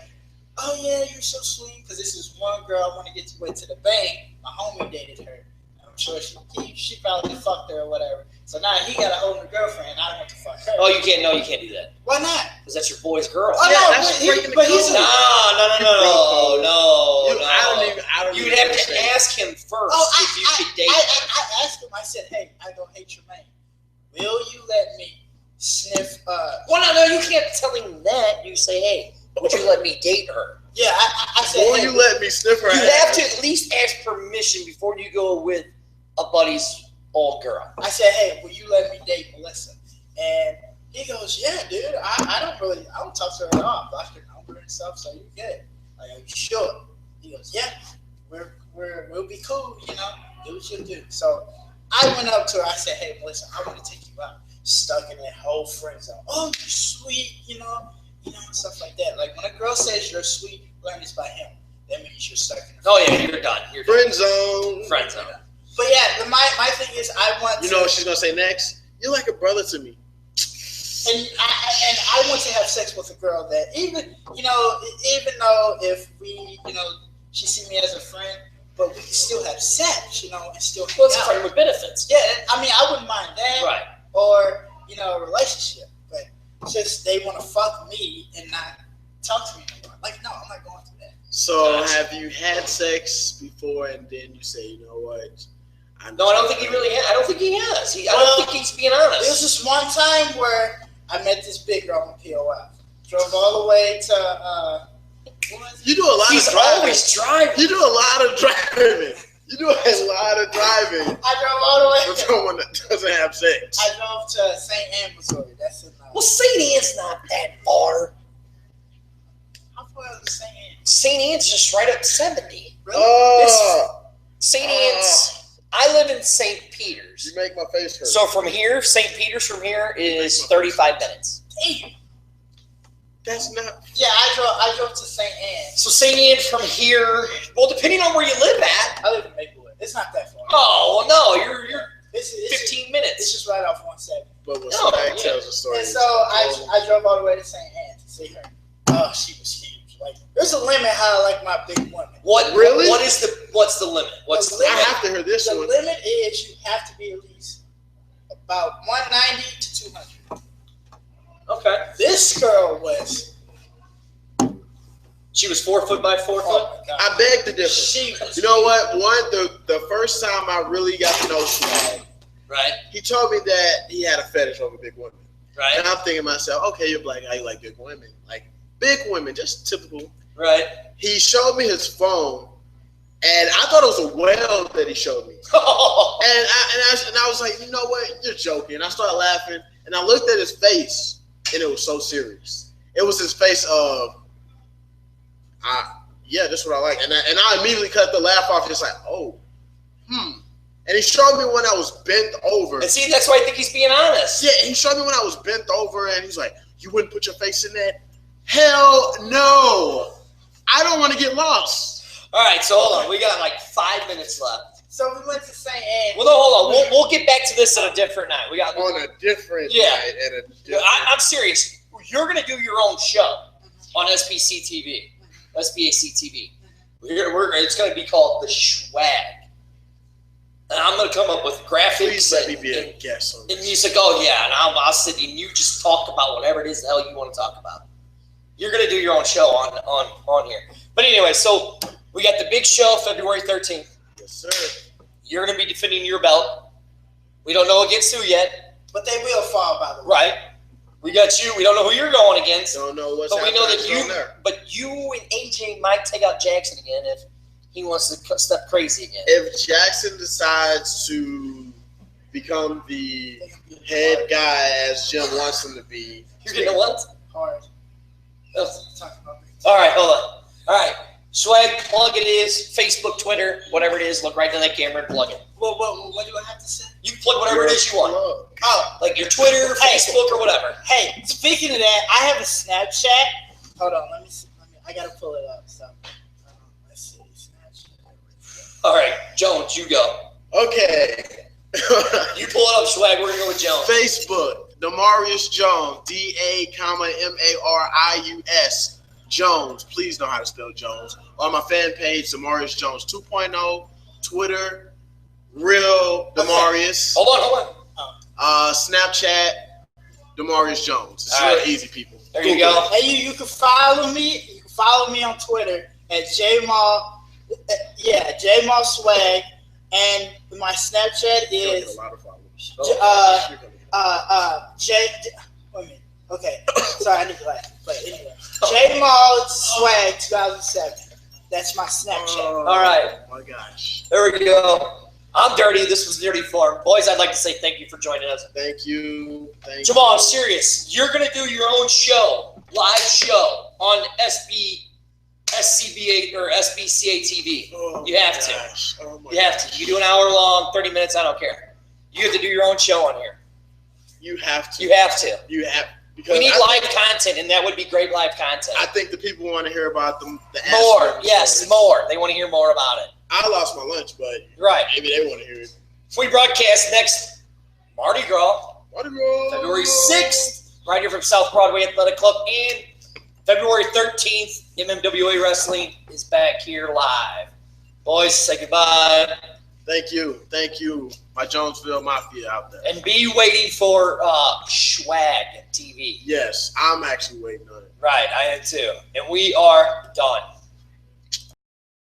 oh yeah, you're so sweet. Because this is one girl I want to get to the bank. My homie dated her. I'm sure she probably fucked her or whatever. So now he got a whole new girlfriend. I don't want to fuck her. Oh, you can't do that. Why not? Because that's your boy's girl. Oh no, that's breaking the but code. he's No. I don't You'd even have understand. to ask him first if you could date. I asked him. I said, "Hey, I don't hate your man. Will you let me sniff?" Well, no, you can't tell him that. You say, "Hey, would you let me date her?" Yeah, I said, Will hey, you let me sniff her You ass? have to at least ask permission before you go with a buddy's old girl. I said, "Hey, will you let me date Melissa?" And he goes, "Yeah, dude. I don't talk to her at all. I blocked her number and stuff, so you good." Like, are you sure? He goes, "Yeah, we'll be cool, do what you do." So I went up to her. I said, "Hey, Melissa, I want to take you out." Stuck in that whole friend zone. Oh, you're sweet, stuff like that. Like when a girl says you're sweet, learn this by him. That means you're stuck in. Oh yeah, you're done. You're Friend zone. Friend zone. But yeah, my thing is, I want. You know what she's gonna say next? You're like a brother to me. And I want to have sex with a girl that even though if we, she see me as a friend, but we can still have sex, and still hang Well, it's a out. friend with benefits. Yeah, I mean, I wouldn't mind that. Right. Or, a relationship. But just they want to fuck me and not talk to me anymore. Like, no, I'm not going through that. So have you had sex before and then you say, you know what? No, I don't think he really has. I don't think he has. I don't think he's being honest. There was this one time where I met this big girl on POF. Drove all the way to, You do a lot He's of driving. always driving. You do a lot of driving. You do a lot of driving I drove all the way. with someone that doesn't have sex. I drove to St. Anne, Missouri. That's in. Well, St. Anne's not that far. How far is St. Anne? St. Anne's just right up 70. Oh, St. Anne's. I live in St. Peters. you make my face hurt. So from here, St. Peters from here is 35 minutes. Damn. That's not. Yeah, I drove to St. Anne. So St. Anne from here, well, depending on where you live at. I live in Maplewood. It's not that far. Oh, well, no, you're It's 15 minutes. It's just right off 170. But when No, somebody yeah. tells a story. And so I drove all the way to St. Anne to see her. Oh, she was huge. Like, there's a limit how I like my big women. Really? What's the limit? What's the The I limit? have to hear this The one. limit is you have to be at least about 190 to 200. Okay. This girl was. She was 4 foot by 4 foot. Oh my God. I beg to differ. She was. You know what? The first time I really got to know Swag, Right. he told me that he had a fetish over big women. Right. And I'm thinking to myself, okay, you're black, how you like big women? Like big women, just typical. Right. He showed me his phone, and I thought it was a whale that he showed me. And I was like, you know what? You're joking. And I started laughing, and I looked at his face, and it was so serious. It was his face of, yeah, that's what I like. And I immediately cut the laugh off, just like, And he showed me when I was bent over. And see, that's why I think he's being honest. Yeah, he showed me when I was bent over, and he's like, you wouldn't put your face in that? Hell no. I don't want to get lost. All right, so hold on. We got like 5 minutes left. So we went to St. Anne. Well, no, hold on. We'll get back to this at a different night. We got On a different Yeah. night and a different. I'm serious. You're going to do your own show on SBC TV, SBAC TV. It's going to be called the Swag. And I'm going to come up with graphics. Please let me be a guest on this. And he's like, oh, yeah. And I'll sit and you just talk about whatever it is the hell you want to talk about. You're going to do your own show on here. But anyway, so we got the big show February 13th. Yes, sir. You're going to be defending your belt. We don't know against who yet. But they will fall, by the way. Right. We got you. We don't know who you're going against. Don't know what's But we know that happening there. But you and AJ might take out Jackson again if he wants to step crazy again. If Jackson decides to become the head guy as Jim wants him to be, You're getting a what? Hard. Oh. Talk about me. All right, hold on. All right. Swag, plug it is. Facebook, Twitter, whatever it is. Look right to that camera and plug it. What do I have to say? You can plug whatever it is you want. Oh, Like your Twitter, Facebook, or whatever. hey, speaking of that, I have a Snapchat. Hold on, let me see. I gotta pull it up. So, let's see. Snapchat. All right, Jones, you go. Okay. You pull it up, Swag. We're going to go with Jones. Facebook, DaMarius Jones, DaMarius Jones. Please know how to spell Jones. On my fan page, DaMarius Jones 2.0. Twitter, Real DaMarius. Hold on. Snapchat, DaMarius Jones. It's All real right. easy, people. There you go. Hey, you can follow me. You can follow me on Twitter at JMall. JMall Swag, and my Snapchat You're gonna get is a lot of followers. Wait a minute. Okay, sorry, I need to laugh. But anyway, JMall Swag 2007. That's my Snapchat. Oh, All right. my gosh. There we go. I'm Dirty. This was Dirty Farm. Boys, I'd like to say thank you for joining us. Thank you. Jamal, I'm serious. You're going to do your own show, live show, on SCBA or SBCA TV. Oh, You have to. Oh my You have to. You do an hour long, 30 minutes, I don't care. You have to do your own show on here. You have to. You have to. You have. Because We need live content, and that would be great live content. I think the people want to hear about the More. aspect Yes, stories. more. They want to hear more about it. I lost my lunch, but Right. maybe they want to hear it. We broadcast next Mardi Gras, Mardi Gras. February 6th, right here from South Broadway Athletic Club, and February 13th, MMWA Wrestling is back here live. Boys, say goodbye. Thank you. My Jonesville Mafia out there. And be waiting for Swag TV. Yes, I'm actually waiting on it. Right, I am too. And we are done.